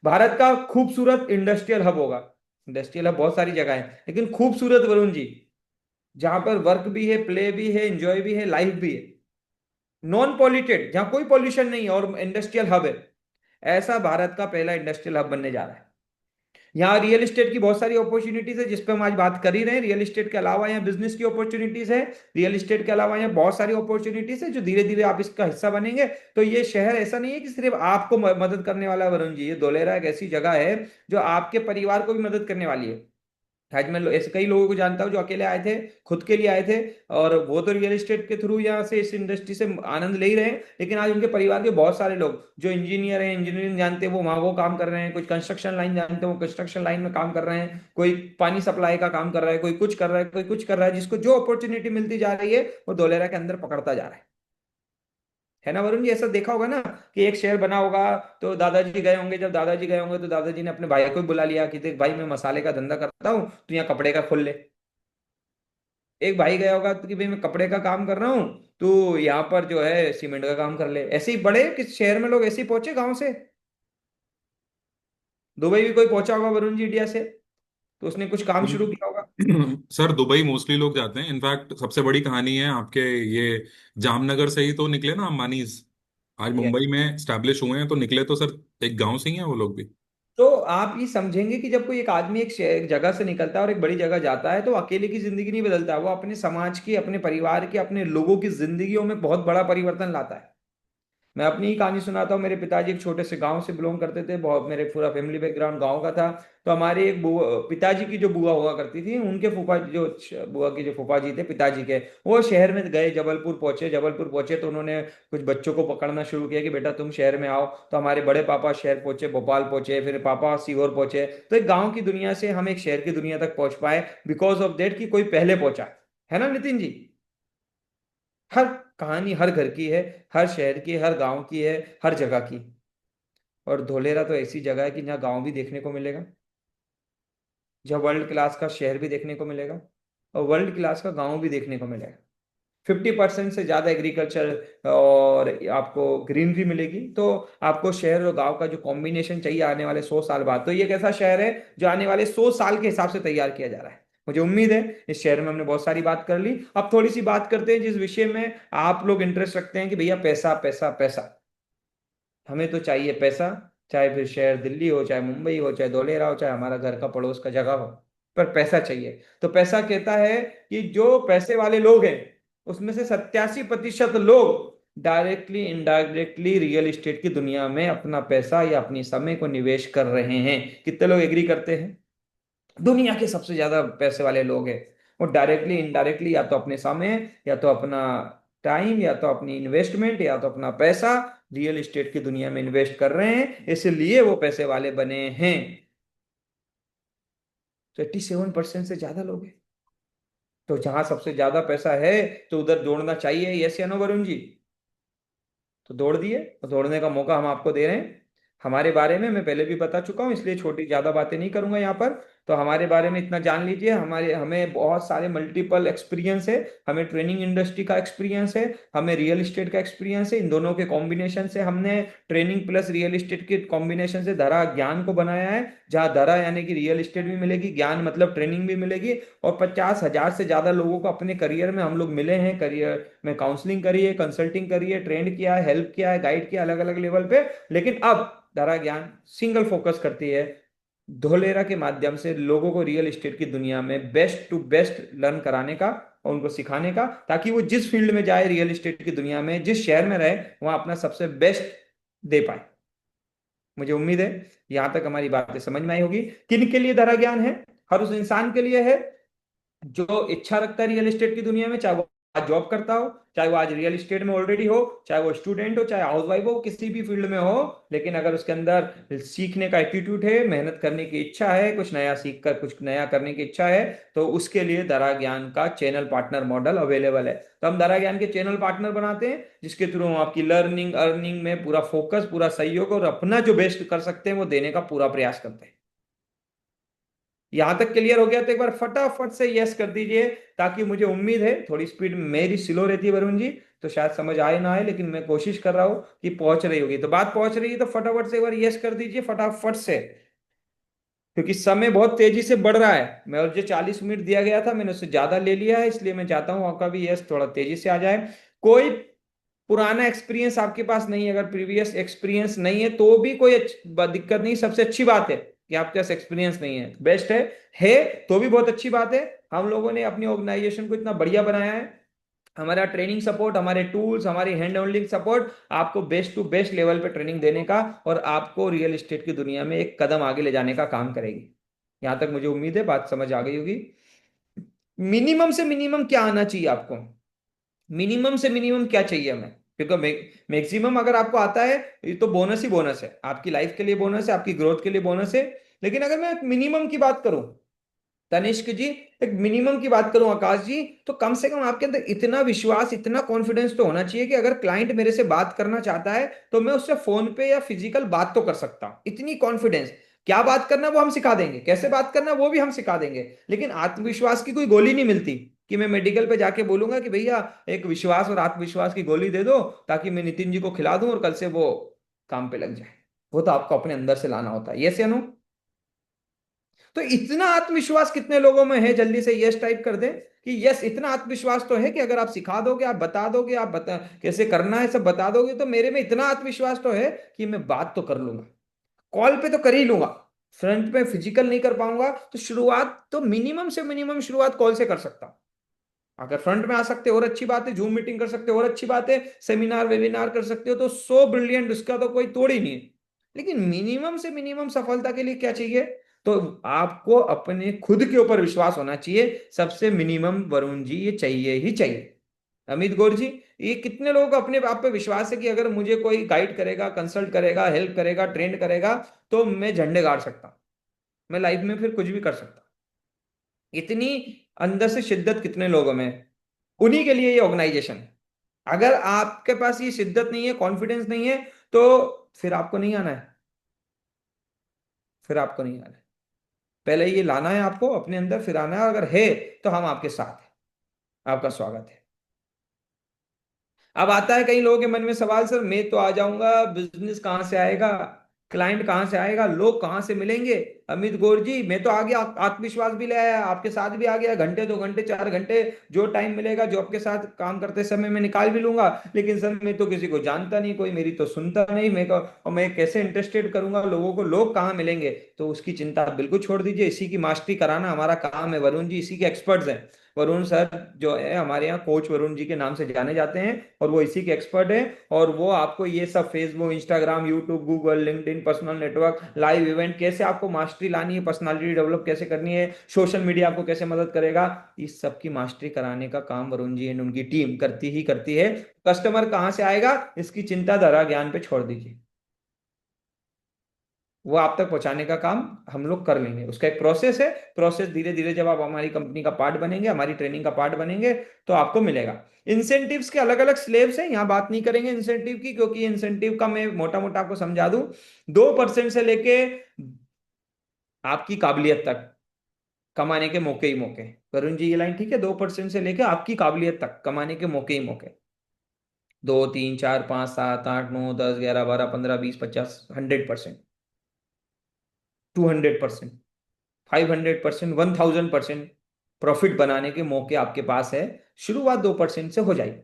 [SPEAKER 1] भारत का खूबसूरत इंडस्ट्रियल हब होगा। इंडस्ट्रियल हब बहुत सारी जगह है, लेकिन खूबसूरत वरुण जी, जहां पर वर्क भी है, प्ले भी है, एंजॉय भी है, लाइफ भी है, नॉन पॉल्यूटेड, जहां कोई पॉल्यूशन नहीं है और इंडस्ट्रियल हब है, ऐसा भारत का पहला इंडस्ट्रियल हब बनने जा रहा है। यहाँ रियल एस्टेट की बहुत सारी अपॉर्चुनिटीज है, जिस पे हम आज बात कर ही रहे हैं। रियल एस्टेट के अलावा यहाँ बिजनेस की अपॉर्चुनिटीज है, रियल एस्टेट के अलावा यहाँ बहुत सारी अपॉर्चुनिटीज है, जो धीरे धीरे आप इसका हिस्सा बनेंगे। तो ये शहर ऐसा नहीं है कि सिर्फ आपको मदद करने वाला है वरुण जी, ये धोलेरा एक ऐसी जगह है जो आपके परिवार को भी मदद करने वाली है। आज मैं ऐसे कई लोगों को जानता हूँ जो अकेले आए थे, खुद के लिए आए थे, और वो तो रियल एस्टेट के थ्रू यहाँ से इस इंडस्ट्री से आनंद ले ही रहे हैं, लेकिन आज उनके परिवार के बहुत सारे लोग जो इंजीनियर हैं, इंजीनियरिंग जानते हैं, वो वहाँ वो काम कर रहे हैं। कुछ कंस्ट्रक्शन लाइन जानते हैं, वो कंस्ट्रक्शन लाइन में काम कर रहे हैं। कोई पानी सप्लाई का काम कर रहा है, कोई कुछ कर रहा है, कोई कुछ कर रहा है। जिसको जो अपॉर्चुनिटी मिलती जा रही है वो धोलेरा के अंदर पकड़ता जा रहा है ना वरुण जी? ऐसा देखा होगा ना कि एक शहर बना होगा तो दादाजी गए होंगे, जब दादाजी गए होंगे तो दादाजी ने अपने भाई को भी बुला लिया कि देख भाई, मैं मसाले का धंधा करता हूँ, तो यहाँ कपड़े का खोल ले। एक भाई गया होगा तो कि भाई मैं कपड़े का काम कर रहा हूँ, तो यहाँ पर जो है सीमेंट का काम कर ले। ऐसे ही बड़े किस शहर में लोग ऐसे ही पहुंचे गांव से। दुबई भी कोई पहुंचा होगा वरुण जी इंडिया से, तो उसने कुछ काम शुरू किया होगा।
[SPEAKER 10] सर दुबई मोस्टली लोग जाते हैं। इनफैक्ट सबसे बड़ी कहानी है आपके ये जामनगर से ही तो निकले ना अंबानीज। आज
[SPEAKER 1] Yes.
[SPEAKER 10] मुंबई में स्टैब्लिश हुए हैं तो निकले तो सर एक गांव से ही हैं वो लोग भी।
[SPEAKER 1] तो आप ये समझेंगे कि जब कोई एक आदमी एक जगह से निकलता है और एक बड़ी जगह जाता है, तो अकेले की जिंदगी नहीं बदलता, वो अपने समाज की, अपने परिवार की, अपने लोगों की जिंदगियों में बहुत बड़ा परिवर्तन लाता है। मैं अपनी ही कहानी सुनाता हूँ। मेरे पिताजी एक छोटे से गांव से बिलोंग करते थे, बहुत, मेरे पूरा फैमिली बैकग्राउंड गांव का था। तो हमारे एक पिताजी की जो बुआ हुआ करती थी, उनके फूफा जो बुआ की जो फूफा जी थे पिताजी के, वो शहर में गए, जबलपुर पहुंचे। जबलपुर पहुंचे तो उन्होंने कुछ बच्चों को पकड़ना शुरू किया कि बेटा तुम शहर में आओ। तो हमारे बड़े पापा शहर पहुंचे, भोपाल पहुंचे, फिर पापा सीहोर पहुंचे। तो एक गाँव की दुनिया से हम एक शहर की दुनिया तक पहुंच पाए, बिकॉज ऑफ देट कि कोई पहले पहुंचा है ना नितिन जी। हर कहानी हर घर की है, हर शहर की, हर गांव की है, हर जगह की। और धोलेरा तो ऐसी जगह है कि जहाँ गांव भी देखने को मिलेगा, जहाँ वर्ल्ड क्लास का शहर भी देखने को मिलेगा और वर्ल्ड क्लास का गांव भी देखने को मिलेगा। 50% से ज्यादा एग्रीकल्चर और आपको ग्रीनरी मिलेगी। तो आपको शहर और गांव का जो कॉम्बिनेशन चाहिए आने वाले 100 साल बाद, तो ये एक ऐसा शहर है जो आने वाले 100 साल के हिसाब से तैयार किया जा रहा है। मुझे उम्मीद है इस शहर में हमने बहुत सारी बात कर ली। अब थोड़ी सी बात करते हैं जिस विषय में आप लोग इंटरेस्ट रखते हैं कि भैया पैसा पैसा पैसा। हमें तो चाहिए पैसा, चाहे फिर शहर दिल्ली हो, चाहे मुंबई हो, चाहे धोलेरा हो, चाहे हमारा घर का पड़ोस का जगह हो, पर पैसा चाहिए। तो पैसा कहता है कि जो पैसे वाले लोग हैं उसमें से 87% लोग डायरेक्टली इनडायरेक्टली रियल इस्टेट की दुनिया में अपना पैसा या अपनी समय को निवेश कर रहे हैं। कितने लोग एग्री करते हैं? दुनिया के सबसे ज्यादा पैसे वाले लोग हैं, वो डायरेक्टली इनडायरेक्टली या तो अपने समय, या तो अपना टाइम, या तो अपनी इन्वेस्टमेंट, या तो अपना पैसा रियल एस्टेट की दुनिया में इन्वेस्ट कर रहे हैं, इसलिए वो पैसे वाले बने हैं। तो 87% से ज्यादा लोग हैं। तो जहां सबसे ज्यादा पैसा है तो उधर दौड़ना चाहिए, यस या नो वरुण जी? तो दौड़ दिए, तो दौड़ने का मौका हम आपको दे रहे हैं। हमारे बारे में मैं पहले भी बता चुका हूं, इसलिए छोटी ज्यादा बातें नहीं करूंगा यहाँ पर। तो हमारे बारे में इतना जान लीजिए, हमें बहुत सारे मल्टीपल एक्सपीरियंस है। हमें ट्रेनिंग इंडस्ट्री का एक्सपीरियंस है, हमें रियल एस्टेट का एक्सपीरियंस है। इन दोनों के कॉम्बिनेशन से हमने ट्रेनिंग प्लस रियल एस्टेट के कॉम्बिनेशन से धरा ज्ञान को बनाया है, जहां धरा यानी कि रियल एस्टेट भी मिलेगी, ज्ञान मतलब ट्रेनिंग भी मिलेगी। और 50,000 से ज्यादा लोगों को अपने करियर में हम लोग मिले हैं। करियर में काउंसलिंग करी है, कंसल्टिंग करी है, ट्रेंड किया है, हेल्प किया है, गाइड किया अलग अलग लेवल पे। लेकिन अब धारा ज्ञान सिंगल फोकस करती है धोलेरा के माध्यम से लोगों को रियल एस्टेट की दुनिया में बेस्ट टू बेस्ट लर्न कराने का और उनको सिखाने का, ताकि वो जिस फील्ड में जाए रियल एस्टेट की दुनिया में, जिस शहर में रहे, वहां अपना सबसे बेस्ट दे पाए। मुझे उम्मीद है यहां तक हमारी बातें समझ में आई होगी। किन के लिए धारा ज्ञान है? हर उस इंसान के लिए है जो इच्छा रखता है रियल एस्टेट की दुनिया में, चाहे वो आज जॉब करता हो, चाहे वो आज रियल एस्टेट में ऑलरेडी हो, चाहे वो स्टूडेंट हो, चाहे हाउस वाइफ हो, किसी भी फील्ड में हो, लेकिन अगर उसके अंदर सीखने का एटीट्यूड है, मेहनत करने की इच्छा है, कुछ नया सीख कर कुछ नया करने की इच्छा है, तो उसके लिए दरा ज्ञान का चैनल पार्टनर मॉडल अवेलेबल है। तो हम दरा ज्ञान के चैनल पार्टनर बनाते हैं, जिसके थ्रू हम आपकी लर्निंग अर्निंग में पूरा फोकस, पूरा सहयोग और अपना जो बेस्ट कर सकते हैं वो देने का पूरा प्रयास करते हैं। यहां तक क्लियर हो गया तो एक बार फटाफट से यस कर दीजिए, ताकि मुझे उम्मीद है, थोड़ी स्पीड मेरी स्लो रहती है वरुण जी, तो शायद समझ आए ना आए, लेकिन मैं कोशिश कर रहा हूं कि पहुंच रही होगी। तो बात पहुंच रही है तो फटाफट से एक बार यस कर दीजिए, फटाफट से, क्योंकि समय बहुत तेजी से बढ़ रहा है। मैं, और जो 40 मिनट दिया गया था मैंने उससे ज्यादा ले लिया है, इसलिए मैं चाहता हूं आपका भी यस थोड़ा तेजी से आ जाए। कोई पुराना एक्सपीरियंस आपके पास नहीं है, अगर प्रीवियस एक्सपीरियंस नहीं है तो भी कोई दिक्कत नहीं, सबसे अच्छी बात है कि आपके पास एक्सपीरियंस नहीं है, बेस्ट है तो भी बहुत अच्छी बात है। हम लोगों ने अपनी ऑर्गेनाइजेशन को इतना बढ़िया बनाया है, हमारा ट्रेनिंग सपोर्ट, हमारे टूल्स, हमारी हैंड होल्डिंग सपोर्ट, आपको बेस्ट टू बेस्ट लेवल पे ट्रेनिंग देने का और आपको रियल एस्टेट की दुनिया में एक कदम आगे ले जाने का काम करेगी। यहां तक मुझे उम्मीद है बात समझ आ गई होगी। मिनिमम से मिनिमम क्या आना चाहिए आपको, मिनिमम से मिनिमम क्या चाहिए हमें, क्योंकि मैक्सिमम अगर आपको आता है ये तो बोनस ही बोनस है, आपकी लाइफ के लिए बोनस है, आपकी ग्रोथ के लिए बोनस है। लेकिन अगर मैं मिनिमम की बात करूं तनिष्क जी, एक मिनिमम की बात करूं आकाश जी, तो कम से कम आपके अंदर इतना विश्वास, इतना कॉन्फिडेंस तो होना चाहिए कि अगर क्लाइंट मेरे से बात करना चाहता है तो मैं उससे फोन पे या फिजिकल बात तो कर सकता हूं, इतनी कॉन्फिडेंस। क्या बात करना वो हम सिखा देंगे, कैसे बात करना वो भी हम सिखा देंगे, लेकिन आत्मविश्वास की कोई गोली नहीं मिलती कि मैं मेडिकल पे जाके बोलूंगा कि भैया एक विश्वास और आत्मविश्वास की गोली दे दो ताकि मैं नितिन जी को खिला दूं और कल से वो काम पे लग जाए। वो तो आपको अपने अंदर से लाना होता है, यस या नो? तो इतना आत्मविश्वास कितने लोगों में है, जल्दी से यस टाइप कर दें कि यस, इतना आत्मविश्वास तो है कि अगर आप सिखा दोगे, आप बता दोगे, आप बता कैसे करना है सब बता दोगे, तो मेरे में इतना आत्मविश्वास तो है कि मैं बात तो कर लूंगा, कॉल पे तो कर ही लूंगा, फ्रंट पे फिजिकल नहीं कर पाऊंगा तो शुरुआत तो मिनिमम से मिनिमम शुरुआत कॉल से कर सकता हूं। अगर फ्रंट में आ सकते हो और अच्छी बात है, जूम मीटिंग कर सकते हो और अच्छी बात है, सेमिनार वेबिनार कर सकते हो तो सो ब्रिलियंट, उसका तो कोई तोड़ ही नहीं है। लेकिन मिनिमम से मिनिमम सफलता के लिए क्या चाहिए, तो आपको अपने खुद के ऊपर विश्वास होना चाहिए, सबसे मिनिमम वरुण जी ये चाहिए ही चाहिए। अमित गौर जी, ये कितने लोगों को अपने आप पे विश्वास है कि अगर मुझे कोई गाइड करेगा, कंसल्ट करेगा, हेल्प करेगा, ट्रेंड करेगा तो मैं झंडे गाड़ सकता हूं, मैं लाइफ में फिर कुछ भी कर सकता हूं, इतनी अंदर से शिद्दत कितने लोगों में है? उन्हीं के लिए ये ऑर्गेनाइजेशन है। अगर आपके पास ये शिद्दत नहीं है, कॉन्फिडेंस नहीं है, तो फिर आपको नहीं आना है, फिर आपको नहीं आना है। पहले ये लाना है आपको अपने अंदर, फिर आना है, अगर है तो हम आपके साथ हैं, आपका स्वागत है। अब आता है कई लोगों के मन में सवाल, सर मैं तो आ जाऊंगा, बिजनेस कहां से आएगा, क्लाइंट कहां से आएगा, लोग कहां से मिलेंगे? अमित गौर जी, मैं तो आ गया, आत्मविश्वास भी ले आया, आपके साथ भी आ गया, घंटे 2 घंटे 4 घंटे जो टाइम मिलेगा जो आपके साथ काम करते समय मैं निकाल भी लूंगा, लेकिन सर मैं तो किसी को जानता नहीं, कोई मेरी तो सुनता नहीं, और मैं कैसे इंटरेस्टेड करूंगा लोगों को, लोग कहाँ मिलेंगे? तो उसकी चिंता आप बिल्कुल छोड़ दीजिए, इसी की मास्टरी कराना हमारा काम है। वरुण जी इसी के एक्सपर्ट्स हैं, वरुण सर जो है हमारे यहाँ कोच वरुण जी के नाम से जाने जाते हैं, और वो इसी के एक्सपर्ट हैं, और वो आपको ये सब Facebook, Instagram, YouTube, Google, LinkedIn, personal network, live event, कैसे आपको मास्टरी लानी है, पर्सनालिटी डेवलप कैसे करनी है, सोशल मीडिया आपको कैसे मदद करेगा, इस सब की मास्टरी कराने का काम वरुण जी एंड उनकी टीम करती ही करती है। कस्टमर कहाँ से आएगा इसकी चिंता दरा ज्ञान पे छोड़ दीजिए, वो आप तक पहुंचाने का काम हम लोग कर लेंगे। उसका एक प्रोसेस है, प्रोसेस धीरे धीरे जब आप हमारी कंपनी का पार्ट बनेंगे, हमारी ट्रेनिंग का पार्ट बनेंगे, तो आपको मिलेगा। इंसेंटिव्स के अलग अलग स्लेब्स हैं, यहाँ बात नहीं करेंगे इंसेंटिव की, क्योंकि इंसेंटिव का मैं मोटा मोटा आपको समझा दूं, 2% से लेके आपकी काबिलियत तक कमाने के मौके ही मौके। वरुण जी ये लाइन ठीक है, 2% से लेके आपकी काबिलियत तक कमाने के मौके ही मौके, 2 3 4 5 7 8 9 10 11 12 15 20 50 100%, 200%, 500%, 1000% प्रॉफिट बनाने के मौके आपके पास है। शुरुआत 2% से हो जाएगी,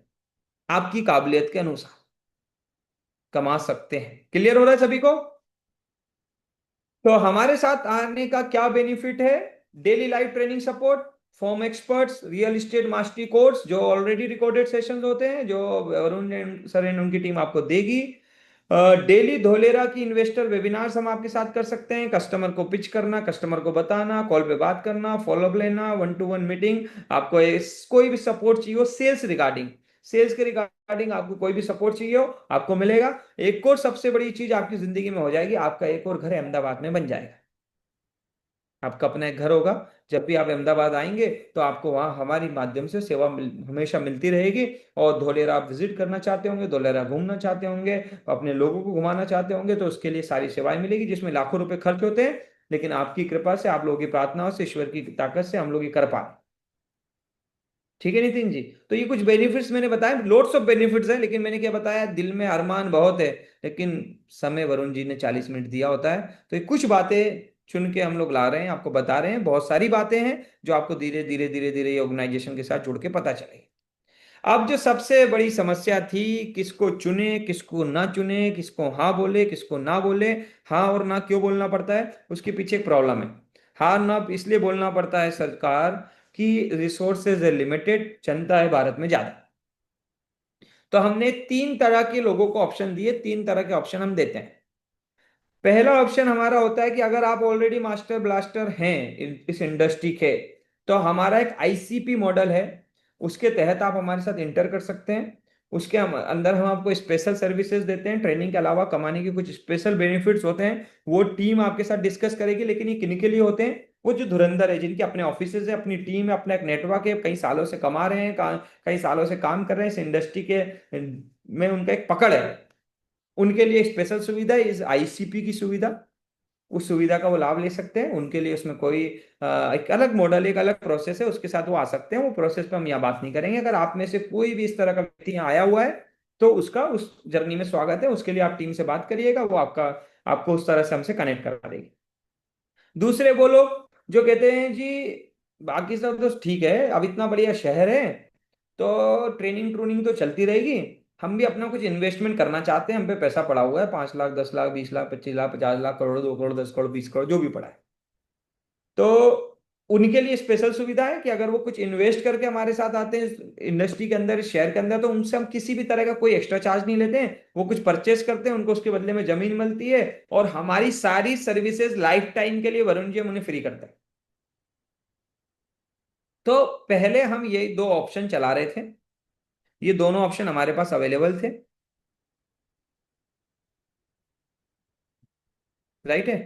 [SPEAKER 1] आपकी काबिलियत के अनुसार कमा सकते हैं। क्लियर हो रहा है सभी को? तो हमारे साथ आने का क्या बेनिफिट है? Daily live training support, form experts, real estate mastery course जो ऑलरेडी रिकॉर्डेड सेशंस होते हैं, जो वरुण सर एंड उनकी टीम आपको देगी, डेली धोलेरा की इन्वेस्टर वेबिनार्स हम आपके साथ कर सकते हैं। कस्टमर को पिच करना, कस्टमर को बताना, कॉल पे बात करना, फॉलोअप लेना, 1-to-1 मीटिंग। आपको कोई भी सपोर्ट चाहिए हो सेल्स के रिगार्डिंग आपको कोई भी सपोर्ट चाहिए हो, आपको मिलेगा। एक और सबसे बड़ी चीज आपकी जिंदगी में हो जाएगी, आपका एक और घर अहमदाबाद में बन जाएगा। आपका अपना एक घर होगा। जब भी आप अहमदाबाद आएंगे तो आपको वहां हमारी माध्यम से सेवा हमेशा मिलती रहेगी। और धोलेरा आप विजिट करना चाहते होंगे, धोलेरा घूमना चाहते होंगे, अपने लोगों को घुमाना चाहते होंगे, तो उसके लिए सारी सेवाएं मिलेगी, जिसमें लाखों रुपए खर्च होते हैं, लेकिन आपकी कृपा से, आप लोगों की प्रार्थनाओं से, ईश्वर की ताकत से हम लोग ये कर पा रहे हैं। ठीक है नितिन जी, तो ये कुछ बेनिफिट्स मैंने बताए, लोट्स ऑफ बेनिफिट्स हैं, लेकिन मैंने क्या बताया, दिल में अरमान बहुत है, लेकिन समय वरुण जी ने 40 मिनट दिया होता है, तो ये कुछ बातें चुन के हम लोग ला रहे हैं, आपको बता रहे हैं। बहुत सारी बातें हैं जो आपको धीरे धीरे धीरे धीरे ये ऑर्गेनाइजेशन के साथ जुड़ के पता चलेगी। अब जो सबसे बड़ी समस्या थी, किसको चुने किसको ना चुने, किसको हाँ बोले किसको ना बोले, हाँ और ना क्यों बोलना पड़ता है, उसके पीछे एक प्रॉब्लम है। हाँ ना इसलिए बोलना पड़ता है सरकार कि रिसोर्सेज है लिमिटेड, जनता है भारत में ज्यादा। तो हमने 3 तरह के लोगों को ऑप्शन दिए, 3 तरह के ऑप्शन हम देते हैं। पहला ऑप्शन हमारा होता है कि अगर आप ऑलरेडी मास्टर ब्लास्टर हैं इस इंडस्ट्री के, तो हमारा एक आईसीपी मॉडल है, उसके तहत आप हमारे साथ इंटर कर सकते हैं। उसके अंदर हम आपको स्पेशल सर्विसेज देते हैं, ट्रेनिंग के अलावा कमाने के कुछ स्पेशल बेनिफिट्स होते हैं, वो टीम आपके साथ डिस्कस करेगी। लेकिन ये किन के लिए होते हैं, वो जो धुरंधर है, जिनके अपने ऑफिसेज है, अपनी टीम है, अपना एक नेटवर्क है, कई सालों से कमा रहे हैं, कई सालों से काम कर रहे हैं इस इंडस्ट्री के में, उनका एक पकड़ है, उनके लिए स्पेशल सुविधा इस आईसीपी की सुविधा, उस सुविधा का वो लाभ ले सकते हैं। उनके लिए उसमें कोई एक अलग मॉडल, एक अलग प्रोसेस है, उसके साथ वो आ सकते हैं। वो प्रोसेस पे हम यहाँ बात नहीं करेंगे। अगर आप में से कोई भी इस तरह का व्यक्ति यहाँ आया हुआ है, तो उसका उस जर्नी में स्वागत है। उसके लिए आप टीम से बात करिएगा, वो आपको उस तरह से हमसे कनेक्ट करा देगी। दूसरे वो लोग जो कहते हैं जी बाकी सब तो ठीक है, अब इतना बढ़िया शहर है तो ट्रेनिंग ट्रूनिंग तो चलती रहेगी, हम भी अपना कुछ इन्वेस्टमेंट करना चाहते हैं, हम पे पैसा पड़ा हुआ है, 5 लाख 10 लाख 20 लाख 25 लाख 50 लाख, करोड़ 2 करोड़ 10 करोड़ 20 करोड़ जो भी पड़ा है, तो उनके लिए स्पेशल सुविधा है कि अगर वो कुछ इन्वेस्ट करके हमारे साथ आते हैं इंडस्ट्री के अंदर, शेयर के अंदर, तो उनसे हम किसी भी तरह का कोई एक्स्ट्रा चार्ज नहीं लेते हैं। वो कुछ परचेस करते हैं, उनको उसके बदले में जमीन मिलती है, और हमारी सारी सर्विसेज लाइफ टाइम के लिए वरुण जी हम उन्हें फ्री करते हैं। तो पहले हम ये 2 ऑप्शन चला रहे थे, ये दोनों ऑप्शन हमारे पास अवेलेबल थे, राइट है।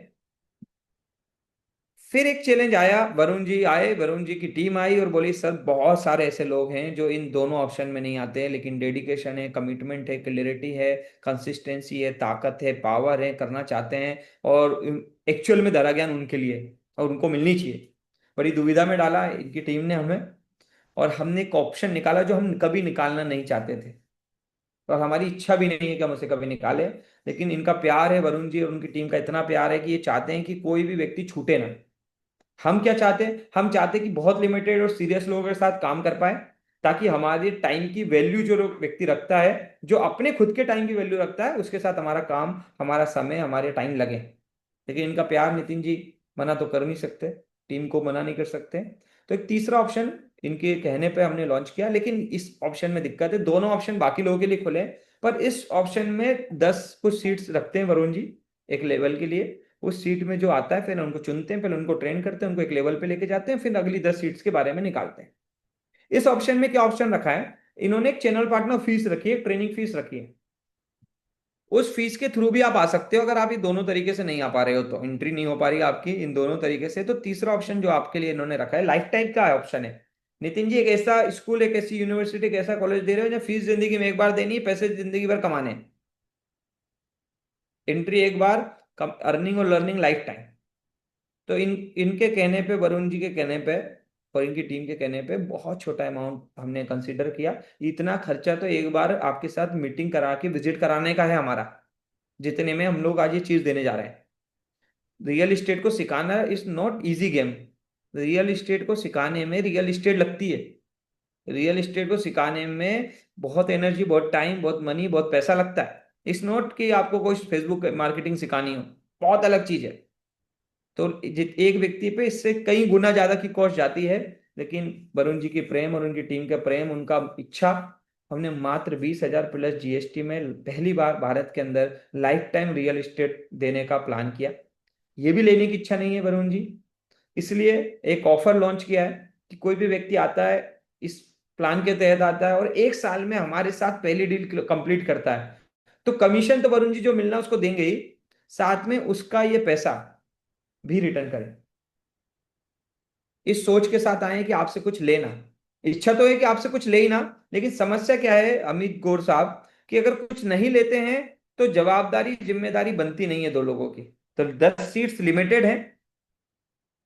[SPEAKER 1] फिर एक चैलेंज आया, वरुण जी आए, वरुण जी की टीम आई और बोली सर बहुत सारे ऐसे लोग हैं जो इन दोनों ऑप्शन में नहीं आते हैं, लेकिन डेडिकेशन है, कमिटमेंट है, क्लियरिटी है, कंसिस्टेंसी है, ताकत है, पावर है, करना चाहते हैं, और एक्चुअल में धरा ज्ञान उनके लिए और उनको मिलनी चाहिए। बड़ी दुविधा में डाला इनकी टीम ने हमें, और हमने एक ऑप्शन निकाला जो हम कभी निकालना नहीं चाहते थे, और हमारी इच्छा भी नहीं है कि हम उसे कभी निकाले। लेकिन इनका प्यार है, वरुण जी और उनकी टीम का इतना प्यार है कि ये चाहते हैं कि कोई भी व्यक्ति छूटे ना। हम क्या चाहते हैं, हम चाहते हैं कि बहुत लिमिटेड और सीरियस लोगों के साथ काम कर पाए, ताकि हमारे टाइम की वैल्यू जो व्यक्ति रखता है, जो अपने खुद के टाइम की वैल्यू रखता है, उसके साथ हमारा काम, हमारा समय, हमारे टाइम लगे। लेकिन इनका प्यार नितिन जी, मना तो कर नहीं सकते, टीम को मना नहीं कर सकते। तो एक तीसरा ऑप्शन इनके कहने पे हमने लॉन्च किया, लेकिन इस ऑप्शन में दिक्कत है, दोनों ऑप्शन बाकी लोगों के लिए खुले हैं, पर इस ऑप्शन में 10 कुछ सीट्स रखते हैं वरुण जी एक लेवल के लिए। उस सीट में जो आता है फिर उनको चुनते हैं, पहले उनको ट्रेन करते हैं, उनको एक लेवल पे लेके जाते हैं, फिर अगली 10 सीट्स के बारे में निकालते हैं। इस ऑप्शन में क्या ऑप्शन रखा है, इन्होंने एक चैनल पार्टनर फीस रखी है, ट्रेनिंग फीस रखी है। उस फीस के थ्रू भी आप आ सकते हो, अगर आप ये दोनों तरीके से नहीं आ पा रहे हो, तो एंट्री नहीं हो पा रही आपकी इन दोनों तरीके से, तो तीसरा ऑप्शन जो आपके लिए इन्होंने रखा है लाइफ टाइम का ऑप्शन है। नितिन जी एक ऐसा स्कूल, एक ऐसी यूनिवर्सिटी, एक ऐसा कॉलेज दे रहे हो जहाँ फीस जिंदगी में एक बार देनी है, पैसे जिंदगी भर कमाने हैं, एंट्री एक बार, अर्निंग और लर्निंग लाइफ टाइम। तो इनके कहने पे, वरुण जी के कहने पे और इनकी टीम के कहने पे बहुत छोटा अमाउंट हमने कंसीडर किया। इतना खर्चा तो एक बार आपके साथ मीटिंग करा के विजिट कराने का है हमारा, जितने में हम लोग आज ये चीज देने जा रहे हैं। रियल इस्टेट को सिखाना is not easy game. Real estate को सिखाने में रियल इस्टेट लगती है, रियल इस्टेट को सिखाने में बहुत एनर्जी, बहुत टाइम, बहुत मनी, बहुत पैसा लगता है। इट्स नॉट कि आपको कोई फेसबुक मार्केटिंग सिखानी हो, बहुत अलग चीज है। तो एक व्यक्ति पे इससे कई गुना ज्यादा की कॉस्ट जाती है, लेकिन वरुण जी की प्रेम और उनकी टीम का प्रेम, उनका इच्छा हमने मात्र 20,000 प्लस जीएसटी में पहली बार भारत के अंदर लाइफ टाइम रियल एस्टेट देने का प्लान किया। ये भी लेने की इच्छा नहीं है वरुण जी, इसलिए एक ऑफर लॉन्च किया है कि कोई भी व्यक्ति आता है, इस प्लान के तहत आता है और 1 साल में हमारे साथ पहली डील कंप्लीट करता है, तो कमीशन तो वरुण जी जो मिलना उसको देंगे ही, साथ में उसका ये पैसा भी रिटर्न करें। इस सोच के साथ आए हैं कि आपसे कुछ लेना, इच्छा तो है कि आपसे कुछ ले ही ना, लेकिन समस्या क्या है अमित गौर साहब, कि अगर कुछ नहीं लेते हैं तो जवाबदारी जिम्मेदारी बनती नहीं है 2 लोगों की। तो 10 सीट्स लिमिटेड है,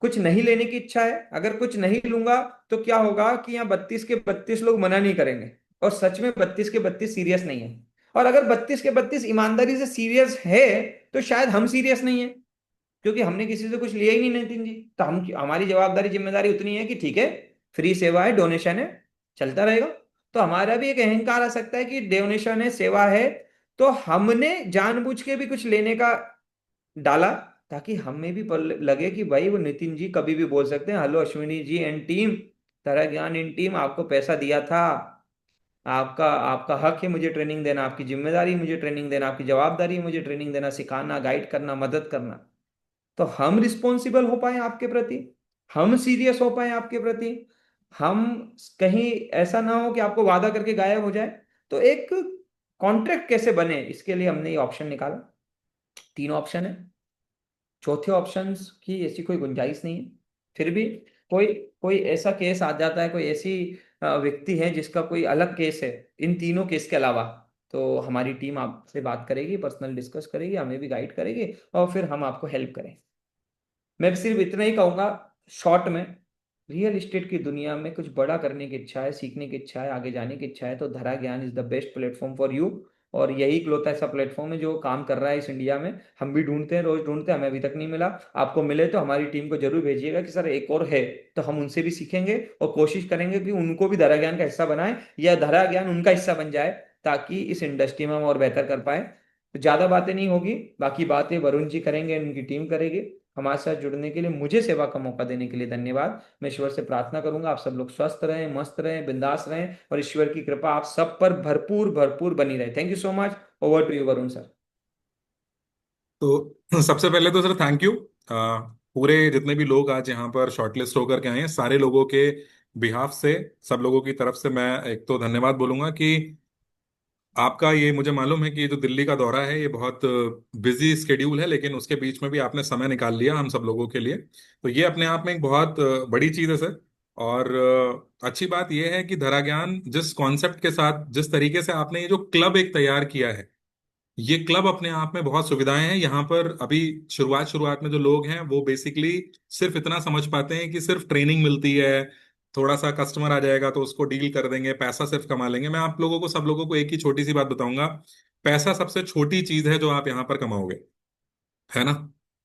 [SPEAKER 1] कुछ नहीं लेने की इच्छा है, अगर कुछ नहीं लूंगा तो क्या होगा कि यहाँ 32 के 32 लोग मना नहीं करेंगे, और सच में 32 के 32 सीरियस नहीं है। और अगर 32 के 32 ईमानदारी से सीरियस है तो शायद हम सीरियस नहीं है, क्योंकि हमने किसी से कुछ लिया ही नहीं नितिन जी। तो हम, हमारी जवाबदारी जिम्मेदारी उतनी है कि ठीक है, फ्री सेवा है, डोनेशन है, चलता रहेगा। तो हमारा भी एक अहंकार आ सकता है कि डोनेशन है, सेवा है, तो हमने जानबूझ के भी कुछ लेने का डाला, ताकि हमें भी लगे कि भाई वो नितिन जी कभी भी बोल सकते हैं, hello Ashwini ji and team, तरह ज्ञान इन टीम, आपको पैसा दिया था, आपका आपका हक है मुझे ट्रेनिंग देना, आपकी जिम्मेदारी मुझे ट्रेनिंग देना, आपकी जवाबदारी मुझे ट्रेनिंग देना, सिखाना, गाइड करना, मदद करना। तो हम रिस्पॉन्सिबल हो पाए आपके प्रति, हम सीरियस हो पाए आपके प्रति, हम कहीं ऐसा ना हो कि आपको वादा करके गायब हो जाए। तो एक कॉन्ट्रैक्ट कैसे बने, इसके लिए हमने ये ऑप्शन निकाला। 3 ऑप्शन है, चौथे ऑप्शन की ऐसी कोई गुंजाइश नहीं है। फिर भी कोई कोई ऐसा केस आ जाता है, कोई ऐसी व्यक्ति है जिसका कोई अलग केस है इन तीनों केस के अलावा, तो हमारी टीम आपसे बात करेगी, पर्सनल डिस्कस करेगी, हमें भी गाइड करेगी, और फिर हम आपको हेल्प करें। मैं सिर्फ इतना ही कहूंगा शॉर्ट में, रियल एस्टेट की दुनिया में कुछ बड़ा करने की इच्छा है, सीखने की इच्छा है, आगे जाने की इच्छा है, तो धरा ज्ञान is the best platform for you. और यही इकलौता ऐसा प्लेटफॉर्म है जो काम कर रहा है इस इंडिया में। हम भी ढूंढते हैं, रोज ढूंढते हैं, हमें अभी तक नहीं मिला। आपको मिले तो हमारी टीम को जरूर भेजिएगा कि सर एक और है, तो हम उनसे भी सीखेंगे और कोशिश करेंगे कि उनको भी धरा ज्ञान का हिस्सा बनाए, या धरा ज्ञान उनका हिस्सा बन जाए, ताकि इस इंडस्ट्री में हम और बेहतर कर पाए। तो ज्यादा बातें नहीं होगी, बाकी बातें वरुण जी करेंगे, उनकी टीम करेगी। हमारे साथ जुड़ने के लिए, मुझे सेवा का मौका देने के लिए धन्यवाद। मैं ईश्वर से प्रार्थना करूंगा आप सब लोग स्वस्थ रहें, मस्त रहें, बिंदास रहें, और ईश्वर की कृपा आप सब पर भरपूर भरपूर बनी रहे। Thank you so much. Over to you Varun sir.
[SPEAKER 10] तो सबसे पहले तो सर थैंक यू। पूरे जितने भी लोग आज यहाँ पर शॉर्टलिस्ट होकर के आए हैं, सारे लोगों के बिहाफ से, सब लोगों की तरफ से मैं एक तो धन्यवाद बोलूंगा कि आपका ये, मुझे मालूम है कि ये जो दिल्ली का दौरा है ये बहुत बिजी स्केड्यूल है, लेकिन उसके बीच में भी आपने समय निकाल लिया हम सब लोगों के लिए, तो ये अपने आप में एक बहुत बड़ी चीज़ है सर। और अच्छी बात ये है कि धरा ज्ञान जिस कॉन्सेप्ट के साथ, जिस तरीके से आपने ये जो क्लब एक तैयार किया है, ये क्लब अपने आप में बहुत सुविधाएं हैं यहाँ पर। अभी शुरुआत शुरुआत में जो लोग हैं वो बेसिकली सिर्फ इतना समझ पाते हैं कि सिर्फ ट्रेनिंग मिलती है, थोड़ा सा कस्टमर आ जाएगा तो उसको डील कर देंगे, पैसा सिर्फ कमा लेंगे। मैं आप लोगों को, सब लोगों को एक ही छोटी सी बात बताऊंगा, पैसा सबसे छोटी चीज है जो आप यहाँ पर कमाओगे, है ना।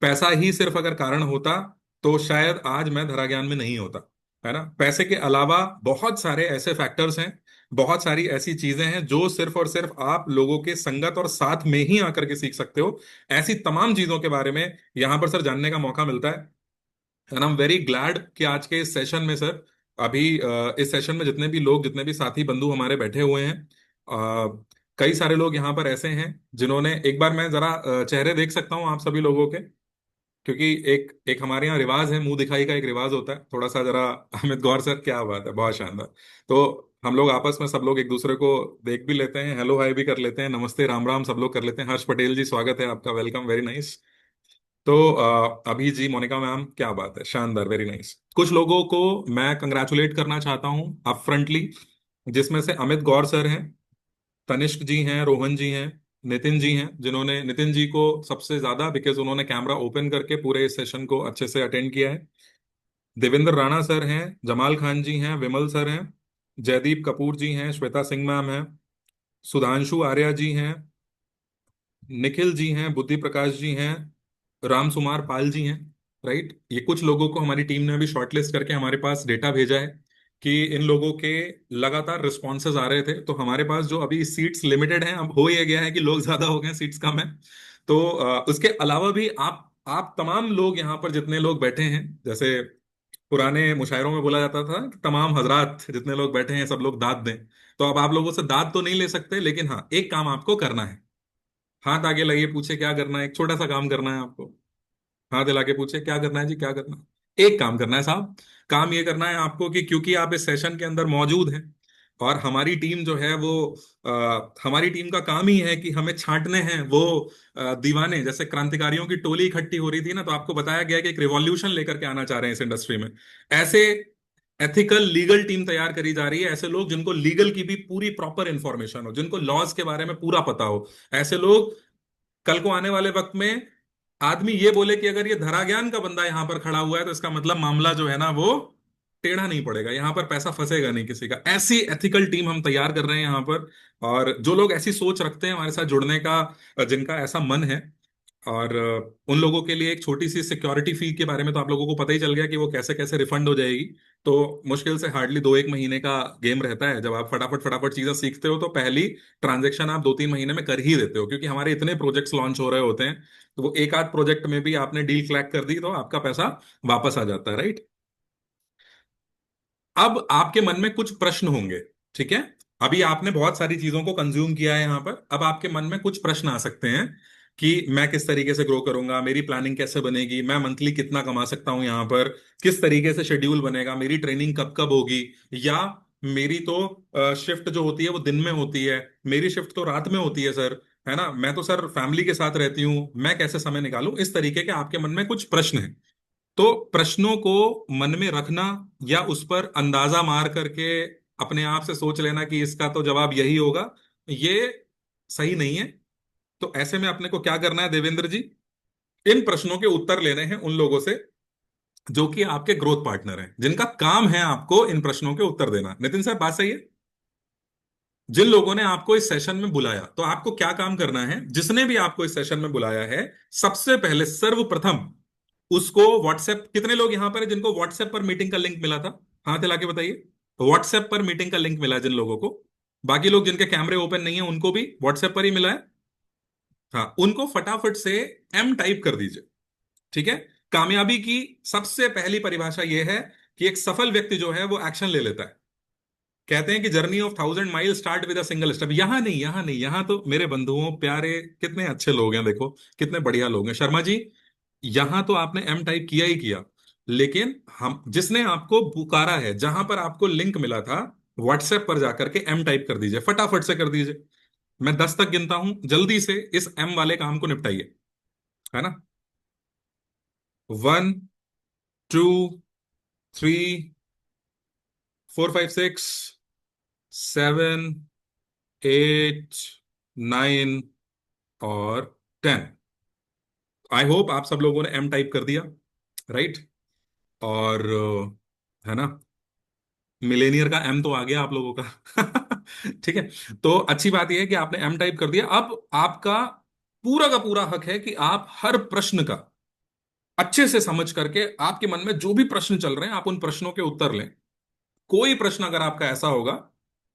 [SPEAKER 10] पैसा ही सिर्फ अगर कारण होता तो शायद आज मैं धरा ज्ञान में नहीं होता, है ना। पैसे के अलावा बहुत सारे ऐसे फैक्टर्स हैं, बहुत सारी ऐसी चीजें हैं जो सिर्फ और सिर्फ आप लोगों के संगत और साथ में ही आकर के सीख सकते हो। ऐसी तमाम चीजों के बारे में यहाँ पर सर जानने का मौका मिलता है। And I am very glad कि आज के इस सेशन में सर, अभी इस सेशन में जितने भी लोग, जितने भी साथी बंधु हमारे बैठे हुए हैं, कई सारे लोग यहाँ पर ऐसे हैं जिन्होंने, एक बार मैं जरा चेहरे देख सकता हूँ आप सभी लोगों के, क्योंकि एक एक हमारे यहाँ रिवाज है, मुंह दिखाई का एक रिवाज होता है थोड़ा सा, जरा अमित गौर सर, क्या बात है, बहुत शानदार। तो हम लोग आपस में सब लोग एक दूसरे को देख भी लेते हैं, हेलो हाय भी कर लेते हैं, नमस्ते राम राम सब लोग कर लेते हैं। हर्ष पटेल जी स्वागत है आपका, वेलकम, वेरी नाइस। तो अभी जी, मोनिका मैम, क्या बात है, शानदार, वेरी नाइस। कुछ लोगों को मैं कंग्रेचुलेट करना चाहता हूँ अप फ्रंटली, जिसमें से अमित गौर सर हैं, तनिष्क जी हैं, रोहन जी हैं, नितिन जी हैं, जिन्होंने, नितिन जी को सबसे ज्यादा, बिकॉज उन्होंने कैमरा ओपन करके पूरे इस सेशन को अच्छे से अटेंड किया है। देवेंद्र राणा सर हैं, जमाल खान जी हैं, विमल सर हैं, जयदीप कपूर जी हैं, श्वेता सिंह मैम हैं, सुधांशु आर्या जी हैं, निखिल जी हैं, बुद्धि प्रकाश जी हैं, राम सुमार पाल जी हैं, राइट। ये कुछ लोगों को हमारी टीम ने अभी शॉर्टलिस्ट करके हमारे पास डेटा भेजा है कि इन लोगों के लगातार रिस्पॉन्सेज आ रहे थे। तो हमारे पास जो अभी सीट्स लिमिटेड हैं, अब हो ये गया है कि लोग ज्यादा हो गए, सीट्स कम है। तो उसके अलावा भी आप तमाम लोग यहाँ पर जितने लोग बैठे हैं, जैसे पुराने मुशायरों में बोला जाता था कि तमाम हजरात जितने लोग बैठे हैं सब लोग दाद दें। तो अब आप लोगों से दाद तो नहीं ले सकते, लेकिन हाँ एक काम आपको करना है। हाथ आगे लगाइए, पूछे क्या करना है। एक छोटा सा काम करना है आपको। हाथ हिला के पूछे क्या करना है जी, क्या करना है। एक काम करना है साहब। काम ये करना है आपको कि क्योंकि आप इस सेशन के अंदर मौजूद हैं और हमारी टीम जो है वो हमारी टीम का काम ही है कि हमें छांटने हैं वो दीवाने। जैसे क्रांतिकारियों की टोली इकट्ठी हो रही थी ना, तो आपको बताया गया कि एक रिवॉल्यूशन लेकर के आना चाह रहे हैं इस इंडस्ट्री में। ऐसे एथिकल लीगल टीम तैयार करी जा रही है, ऐसे लोग जिनको लीगल की भी पूरी प्रॉपर इंफॉर्मेशन हो, जिनको लॉज के बारे में पूरा पता हो। ऐसे लोग कल को आने वाले वक्त में आदमी ये बोले कि अगर ये धरा ज्ञान का बंदा यहां पर खड़ा हुआ है तो इसका मतलब मामला जो है ना वो टेढ़ा नहीं पड़ेगा, यहां पर पैसा फंसेगा नहीं किसी का। ऐसी एथिकल टीम हम तैयार कर रहे हैं यहां पर। और जो लोग ऐसी सोच रखते हैं हमारे साथ जुड़ने का, जिनका ऐसा मन है, और उन लोगों के लिए एक छोटी सी सिक्योरिटी फी के बारे में तो आप लोगों को पता ही चल गया कि वो कैसे कैसे रिफंड हो जाएगी। तो मुश्किल से हार्डली 2-1 महीने का गेम रहता है। जब आप फटाफट फटाफट चीजें सीखते हो तो पहली ट्रांजेक्शन आप 2-3 महीने में कर ही देते हो, क्योंकि हमारे इतने प्रोजेक्ट्स लॉन्च हो रहे होते हैं। तो वो एक आध प्रोजेक्ट में भी आपने डील क्लैक कर दी तो आपका पैसा वापस आ जाता है, राइट। अब आपके मन में कुछ प्रश्न होंगे, ठीक है। अभी आपने बहुत सारी चीजों को कंज्यूम किया है यहां पर। अब आपके मन में कुछ प्रश्न आ सकते हैं कि मैं किस तरीके से ग्रो करूंगा, मेरी प्लानिंग कैसे बनेगी, मैं मंथली कितना कमा सकता हूं यहां पर, किस तरीके से शेड्यूल बनेगा, मेरी ट्रेनिंग कब कब होगी, या मेरी तो शिफ्ट जो होती है वो दिन में होती है, मेरी शिफ्ट तो रात में होती है सर, है ना, मैं तो सर फैमिली के साथ रहती हूँ, मैं कैसे समय निकालूं। इस तरीके के आपके मन में कुछ प्रश्न हैं। तो प्रश्नों को मन में रखना या उस पर अंदाजा मार करके अपने आप से सोच लेना कि इसका तो जवाब यही होगा, ये सही नहीं है। तो ऐसे में अपने को क्या करना है देवेंद्र जी, इन प्रश्नों के उत्तर लेने हैं उन लोगों से जो कि आपके ग्रोथ पार्टनर हैं, जिनका काम है आपको इन प्रश्नों के उत्तर देना। नितिन साहब बात सही है। जिन लोगों ने आपको इस सेशन में बुलाया, तो आपको क्या काम करना है, जिसने भी आपको इस सेशन में बुलाया है, सबसे पहले सर्वप्रथम उसको व्हाट्सएप, कितने लोग यहां पर हैं जिनको व्हाट्सएप पर मीटिंग का लिंक मिला था, हाथ हिला के बताइए। व्हाट्सएप पर मीटिंग का लिंक मिला है जिन लोगों को। बाकी लोग जिनके कैमरे ओपन नहीं है उनको भी व्हाट्सएप पर ही मिला है। हाँ, उनको फटाफट से एम टाइप कर दीजिए, ठीक है। कामयाबी की सबसे पहली परिभाषा यह है कि एक सफल व्यक्ति जो है वो एक्शन ले लेता है। कहते हैं कि journey of 1000 mile start with a single step. यहां नहीं, यहां नहीं, यहां तो मेरे बंधुओं प्यारे कितने अच्छे लोग हैं, देखो कितने बढ़िया लोग हैं। शर्मा जी, यहां तो आपने एम टाइप किया ही किया, लेकिन हम जिसने आपको पुकारा है, जहां पर आपको लिंक मिला था, व्हाट्सएप पर जाकर के एम टाइप कर दीजिए, फटाफट से कर दीजिए। मैं 10 तक गिनता हूं, जल्दी से इस एम वाले काम को निपटाइए, है ना। 1, 2, 3, 4, 5, 6, 7, 8, 9 और 10। आई होप आप सब लोगों ने एम टाइप कर दिया, राइट। और है ना, मिलेनियर का एम तो आ गया आप लोगों का। ठीक है। तो अच्छी बात यह है कि आपने एम टाइप कर दिया। अब आपका पूरा का पूरा हक है कि आप हर प्रश्न का अच्छे से समझ करके, आपके मन में जो भी प्रश्न चल रहे हैं आप उन प्रश्नों के उत्तर लें। कोई प्रश्न अगर आपका ऐसा होगा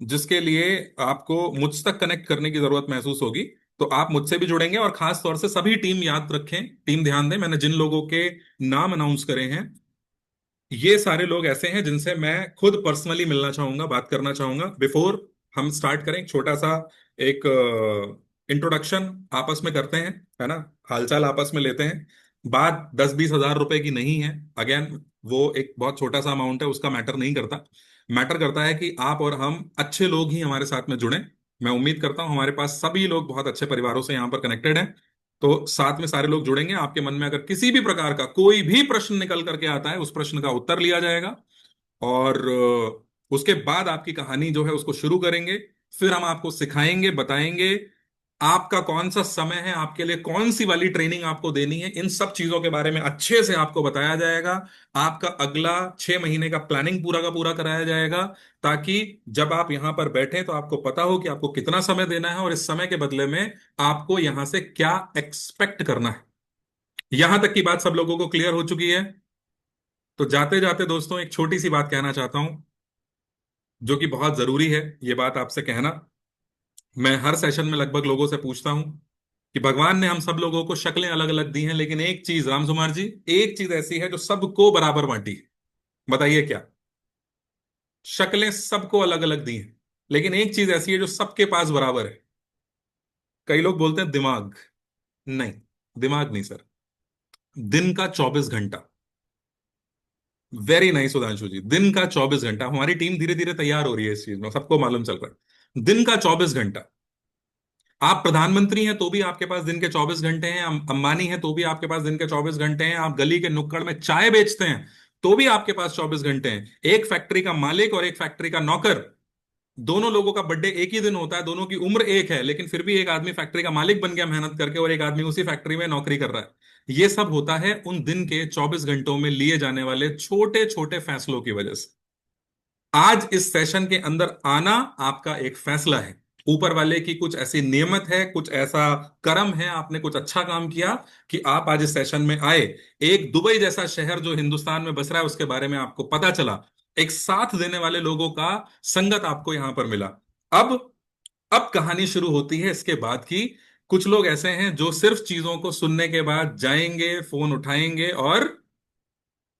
[SPEAKER 10] जिसके लिए आपको मुझ तक कनेक्ट करने की जरूरत महसूस होगी, तो आप मुझसे भी जुड़ेंगे। और खास तौर से सभी टीम याद रखें, टीम ध्यान दें, मैंने जिन लोगों के नाम अनाउंस करे हैं, ये सारे लोग ऐसे हैं जिनसे मैं खुद पर्सनली मिलना चाहूंगा, बात करना चाहूंगा। बिफोर हम स्टार्ट करें, एक छोटा सा एक इंट्रोडक्शन आपस में करते हैं, है ना, हालचाल आपस में लेते हैं। बात 10-20 हजार रुपए की नहीं है। अगेन, वो एक बहुत छोटा सा अमाउंट है, उसका मैटर नहीं करता। मैटर करता है कि आप और हम अच्छे लोग ही हमारे साथ में जुड़े। मैं उम्मीद करता हूं हमारे पास सभी लोग बहुत अच्छे परिवारों से यहाँ पर कनेक्टेड हैं। तो साथ में सारे लोग जुड़ेंगे। आपके मन में अगर किसी भी प्रकार का कोई भी प्रश्न निकल करके आता है, उस प्रश्न का उत्तर लिया जाएगा। और उसके बाद आपकी कहानी जो है उसको शुरू करेंगे। फिर हम आपको सिखाएंगे, बताएंगे आपका कौन सा समय है, आपके लिए कौन सी वाली ट्रेनिंग आपको देनी है। इन सब चीजों के बारे में अच्छे से आपको बताया जाएगा। आपका अगला 6 महीने का प्लानिंग पूरा का पूरा कराया जाएगा, ताकि जब आप यहां पर बैठे तो आपको पता हो कि आपको कितना समय देना है और इस समय के बदले में आपको यहां से क्या एक्सपेक्ट करना है। यहां तक की बात सब लोगों को क्लियर हो चुकी है। तो जाते जाते दोस्तों एक छोटी सी बात कहना चाहता हूं, जो कि बहुत जरूरी है ये बात आपसे कहना। मैं हर सेशन में लगभग लोगों से पूछता हूं कि भगवान ने हम सब लोगों को शक्लें अलग अलग दी हैं, लेकिन एक चीज राम सुमार जी, एक चीज ऐसी है जो सबको बराबर बांटी है। बताइए क्या? शक्लें सबको अलग अलग दी हैं, लेकिन एक चीज ऐसी है जो सबके पास बराबर है। कई लोग बोलते हैं दिमाग। नहीं, दिमाग नहीं सर। दिन का 24 घंटा। वेरी नाइस सुधांशु जी, दिन का 24 घंटा। हमारी टीम धीरे धीरे तैयार हो रही है इस चीज में, सबको मालूम चल रहा है। दिन का 24 घंटा। आप प्रधानमंत्री हैं तो भी आपके पास दिन के 24 घंटे हैं। अंबानी हैं तो भी आपके पास दिन के 24 घंटे हैं। आप गली के नुक्कड़ में चाय बेचते हैं तो भी आपके पास 24 घंटे हैं। एक फैक्ट्री का मालिक और एक फैक्ट्री का नौकर, दोनों लोगों का बर्थडे एक ही दिन होता है, दोनों की उम्र एक है, लेकिन फिर भी एक आदमी फैक्ट्री का मालिक बन गया मेहनत करके, और एक आदमी उसी फैक्ट्री में नौकरी कर रहा है। ये सब होता है उन दिन के 24 घंटों में लिए जाने वाले छोटे छोटे फैसलों की वजह से। आज इस सेशन के अंदर आना आपका एक फैसला है। ऊपर वाले की कुछ ऐसी नियमत है, कुछ ऐसा कर्म है, आपने कुछ अच्छा काम किया कि आप आज इस सेशन में आए। एक दुबई जैसा शहर जो हिंदुस्तान में बस रहा है उसके बारे में आपको पता चला। एक साथ देने वाले लोगों का संगत आपको यहां पर मिला। अब अब कहानी शुरू होती है इसके बाद की। कुछ लोग ऐसे हैं जो सिर्फ चीजों को सुनने के बाद जाएंगे, फोन उठाएंगे और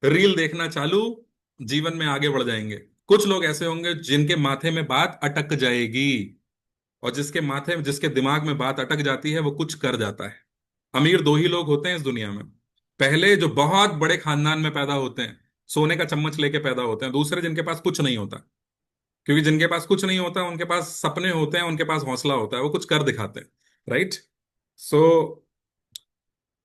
[SPEAKER 10] रील देखना चालू, जीवन में आगे बढ़ जाएंगे। कुछ लोग ऐसे होंगे जिनके माथे में बात अटक जाएगी, और जिसके माथे में, जिसके दिमाग में बात अटक जाती है वो कुछ कर जाता है। अमीर दो ही लोग होते हैं इस दुनिया में। पहले जो बहुत बड़े खानदान में पैदा होते हैं, सोने का चम्मच लेके पैदा होते हैं। दूसरे जिनके पास कुछ नहीं होता। क्योंकि जिनके पास कुछ नहीं होता उनके पास सपने होते हैं, उनके पास हौसला होता है, वो कुछ कर दिखाते हैं। Right? So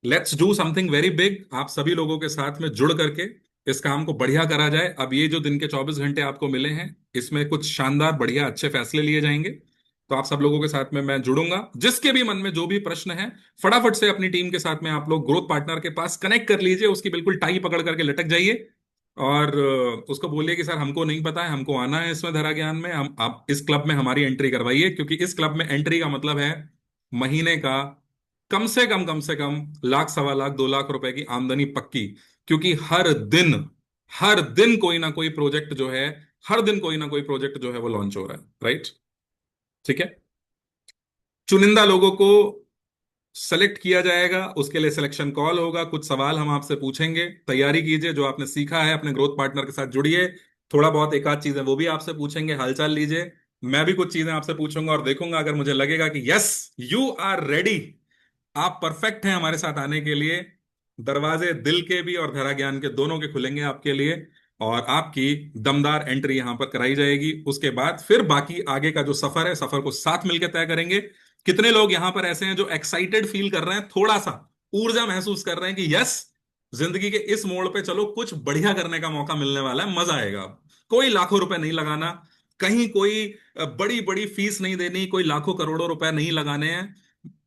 [SPEAKER 10] let's do something very big. आप सभी लोगों के साथ में जुड़ करके इस काम को बढ़िया करा जाए। अब ये जो दिन के 24 घंटे आपको मिले हैं, इसमें कुछ शानदार बढ़िया अच्छे फैसले लिए जाएंगे। तो आप सब लोगों के साथ में मैं जुड़ूंगा। जिसके भी मन में जो भी प्रश्न है, फटाफट से अपनी टीम के साथ में आप लोग ग्रोथ पार्टनर के पास कनेक्ट कर लीजिए। उसकी बिल्कुल टाई पकड़ करके लटक जाइए और उसको बोलिए कि सर हमको नहीं पता है, हमको आना है इसमें धरा ज्ञान में। हम आप इस क्लब में हमारी एंट्री करवाइए, क्योंकि इस क्लब में एंट्री का मतलब है महीने का कम से कम लाख, 1.25 लाख, 2 लाख रुपए की आमदनी पक्की। क्योंकि हर दिन कोई ना कोई प्रोजेक्ट जो है, हर दिन कोई ना कोई प्रोजेक्ट जो है वो लॉन्च हो रहा है। राइट? ठीक है। चुनिंदा लोगों को सेलेक्ट किया जाएगा, उसके लिए सिलेक्शन कॉल होगा। कुछ सवाल हम आपसे पूछेंगे, तैयारी कीजिए। जो आपने सीखा है अपने ग्रोथ पार्टनर के साथ जुड़िए। थोड़ा बहुत एक आध चीजें वो भी आपसे पूछेंगे, हालचाल लीजिए। मैं भी कुछ चीजें आपसे पूछूंगा और देखूंगा, अगर मुझे लगेगा कि यस यू आर रेडी, आप परफेक्ट हैं हमारे साथ आने के लिए, दरवाजे दिल के भी और धरा ज्ञान के दोनों के खुलेंगे आपके लिए, और आपकी दमदार एंट्री यहां पर कराई जाएगी। उसके बाद फिर बाकी आगे का जो सफर है, सफर को साथ मिलकर तय करेंगे। कितने लोग यहां पर ऐसे हैं जो एक्साइटेड फील कर रहे हैं, थोड़ा सा ऊर्जा महसूस कर रहे हैं कि यस, जिंदगी के इस मोड़ पे चलो कुछ बढ़िया करने का मौका मिलने वाला है, मजा आएगा। कोई लाखों रुपए नहीं लगाना, कहीं कोई बड़ी बड़ी फीस नहीं देनी, कोई लाखों करोड़ों रुपए नहीं लगाने हैं,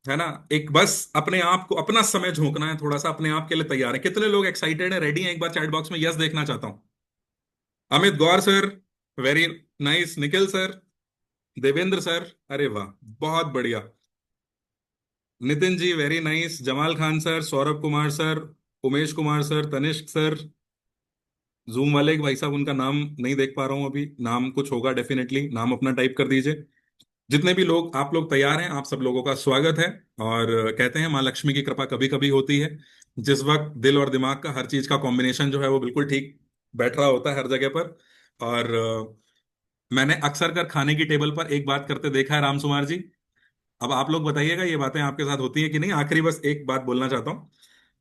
[SPEAKER 10] है ना। एक बस अपने आप को, अपना समय झोंकना है, थोड़ा सा अपने आप के लिए तैयार है। कितने लोग एक्साइटेड है, रेडी हैं? एक बार चैट बॉक्स में यस देखना चाहता हूं। Amit Gaur sir, very nice. Nikhil sir, Devendra sir, अरे वाह, बहुत बढ़िया। Nitin ji, very nice. Jamal Khan sir, Saurabh Kumar sir, Umesh Kumar sir, Tanishq sir. Zoom वाले भाई साहब, उनका नाम नहीं देख पा रहा हूं अभी, नाम कुछ होगा डेफिनेटली, नाम अपना टाइप कर दीजिए। जितने भी लोग, आप लोग तैयार हैं, आप सब लोगों का स्वागत है। और कहते हैं माँ लक्ष्मी की कृपा कभी कभी होती है। जिस वक्त दिल और दिमाग का हर चीज का कॉम्बिनेशन जो है वो बिल्कुल ठीक बैठ रहा होता है हर जगह पर। और मैंने अक्सर कर खाने की टेबल पर एक बात करते देखा है राम सुमार जी। अब आप लोग बताइएगा ये बातें आपके साथ होती है कि नहीं। आखिरी बस एक बात बोलना चाहता हूँ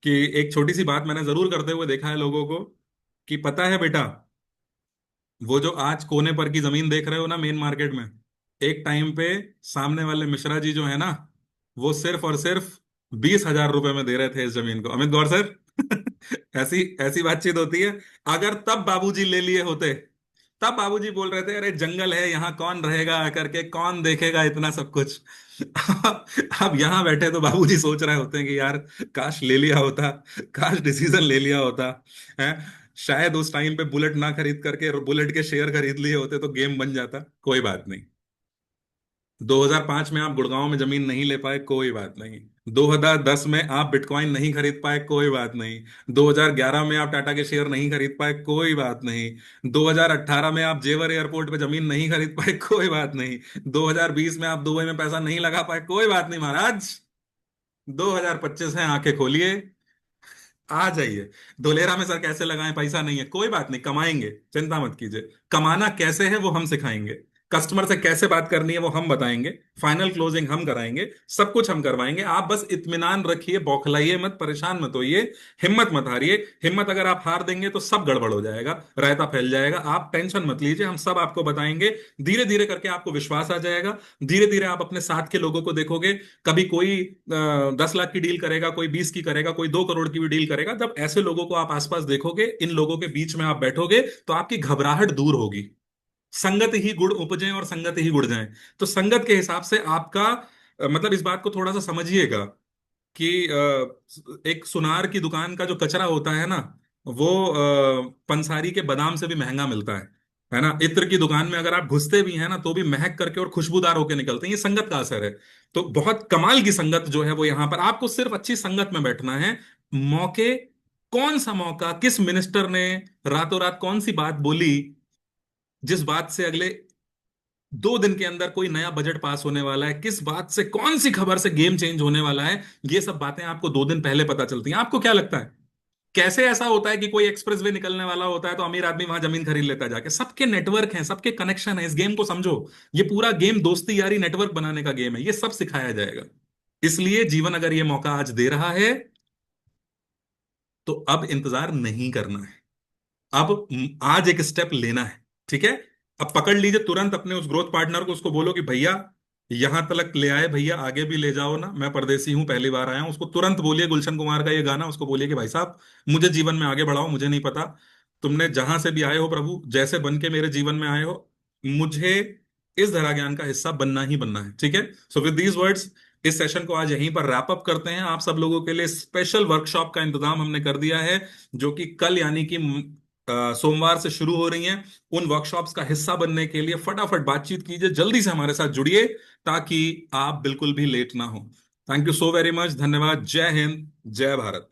[SPEAKER 10] कि एक छोटी सी बात मैंने जरूर करते हुए देखा है लोगों को, कि पता है बेटा, वो जो आज कोने पर की जमीन देख रहे हो ना मेन मार्केट में, एक टाइम पे सामने वाले मिश्रा जी जो है ना, वो सिर्फ और सिर्फ 20,000 रुपए में दे रहे थे इस जमीन को। अमित गौर सर, ऐसी ऐसी बातचीत होती है। अगर तब बाबूजी ले लिए होते, तब बाबूजी बोल रहे थे अरे जंगल है यहाँ, कौन रहेगा करके, कौन देखेगा इतना सब कुछ। अब यहाँ बैठे तो बाबूजी सोच रहे होते हैं कि यार काश ले लिया होता, काश डिसीजन ले लिया होता है। शायद उस टाइम पे बुलेट ना खरीद करके बुलेट के शेयर खरीद लिए होते तो गेम बन जाता। कोई बात नहीं। 2005 में आप गुड़गांव में जमीन नहीं ले पाए, कोई बात नहीं। 2010 में आप बिटकॉइन नहीं खरीद पाए, कोई बात नहीं। 2011 में आप टाटा के शेयर नहीं खरीद पाए, कोई बात नहीं। 2018 में आप जेवर एयरपोर्ट पे जमीन नहीं खरीद पाए, कोई बात नहीं। 2020 में आप दुबई में पैसा नहीं लगा पाए, कोई बात नहीं महाराज। 2025 है, आंखें खोलिए। आ जाइए। धुलेरा में सर कैसे लगाएं, पैसा नहीं है, कोई बात नहीं, कमाएंगे, चिंता मत कीजिए। कमाना कैसे है वो हम सिखाएंगे, कस्टमर से कैसे बात करनी है वो हम बताएंगे, फाइनल क्लोजिंग हम कराएंगे, सब कुछ हम करवाएंगे। आप बस इत्मीनान रखिए, बौखलाइए मत, परेशान मत होइए, हिम्मत मत हारिए। हिम्मत अगर आप हार देंगे तो सब गड़बड़ हो जाएगा, रायता फैल जाएगा। आप टेंशन मत लीजिए, हम सब आपको बताएंगे। धीरे धीरे करके आपको विश्वास आ जाएगा, धीरे धीरे आप अपने साथ के लोगों को देखोगे। कभी कोई 10 लाख की डील करेगा, कोई 20 की करेगा, कोई 2 करोड़ की भी डील करेगा। जब ऐसे लोगों को आप आसपास देखोगे, इन लोगों के बीच में आप बैठोगे, तो आपकी घबराहट दूर होगी। संगत ही गुड़ उपजे और संगत ही गुड़ जाए। तो संगत के हिसाब से आपका मतलब इस बात को थोड़ा सा समझिएगा कि एक सुनार की दुकान का जो कचरा होता है ना, वो पंसारी के बादाम से भी महंगा मिलता है ना। इत्र की दुकान में अगर आप घुसते भी हैं ना, तो भी महक करके और खुशबूदार होके निकलते हैं। ये संगत का असर है। तो बहुत कमाल की संगत जो है वो यहाँ पर, आपको सिर्फ अच्छी संगत में बैठना है। मौके, कौन सा मौका, किस मिनिस्टर ने रातों रात कौन सी बात बोली, जिस बात से अगले 2 दिन के अंदर कोई नया बजट पास होने वाला है, किस बात से, कौन सी खबर से गेम चेंज होने वाला है, ये सब बातें आपको 2 दिन पहले पता चलती हैं। आपको क्या लगता है कैसे ऐसा होता है कि कोई एक्सप्रेस वे निकलने वाला होता है तो अमीर आदमी वहां जमीन खरीद लेता है जाके? सबके नेटवर्क हैं, सबके कनेक्शन है। इस गेम को समझो, ये पूरा गेम दोस्ती यारी नेटवर्क बनाने का गेम है। ये सब सिखाया जाएगा। इसलिए जीवन अगर ये मौका आज दे रहा है, तो अब इंतजार नहीं करना है। अब आज एक स्टेप लेना है, ठीक है? अब पकड़ लीजिए तुरंत अपने उस ग्रोथ पार्टनर को, उसको बोलो कि भैया यहां तक ले आए, भैया आगे भी ले जाओ ना, मैं परदेसी हूं, पहली बार आया हूं। उसको तुरंत बोलिए गुलशन कुमार का ये गाना, उसको बोलिए कि भाई साहब मुझे जीवन में आगे बढ़ाओ, मुझे नहीं पता तुमने जहां से भी आए हो प्रभु, जैसे बन के मेरे जीवन में आए हो, मुझे इस धरा ज्ञान का हिस्सा बनना ही बनना है, ठीक है? सो विद दीज वर्ड्स इस सेशन को आज यहीं पर रैप अप करते हैं। आप सब लोगों के लिए स्पेशल वर्कशॉप का इंतजाम हमने कर दिया है, जो कि कल यानी कि सोमवार से शुरू हो रही हैं। उन वर्कशॉप्स का हिस्सा बनने के लिए फटाफट बातचीत कीजिए, जल्दी से हमारे साथ जुड़िए, ताकि आप बिल्कुल भी लेट ना हो। Thank you so very much, धन्यवाद, जय हिंद, जय भारत।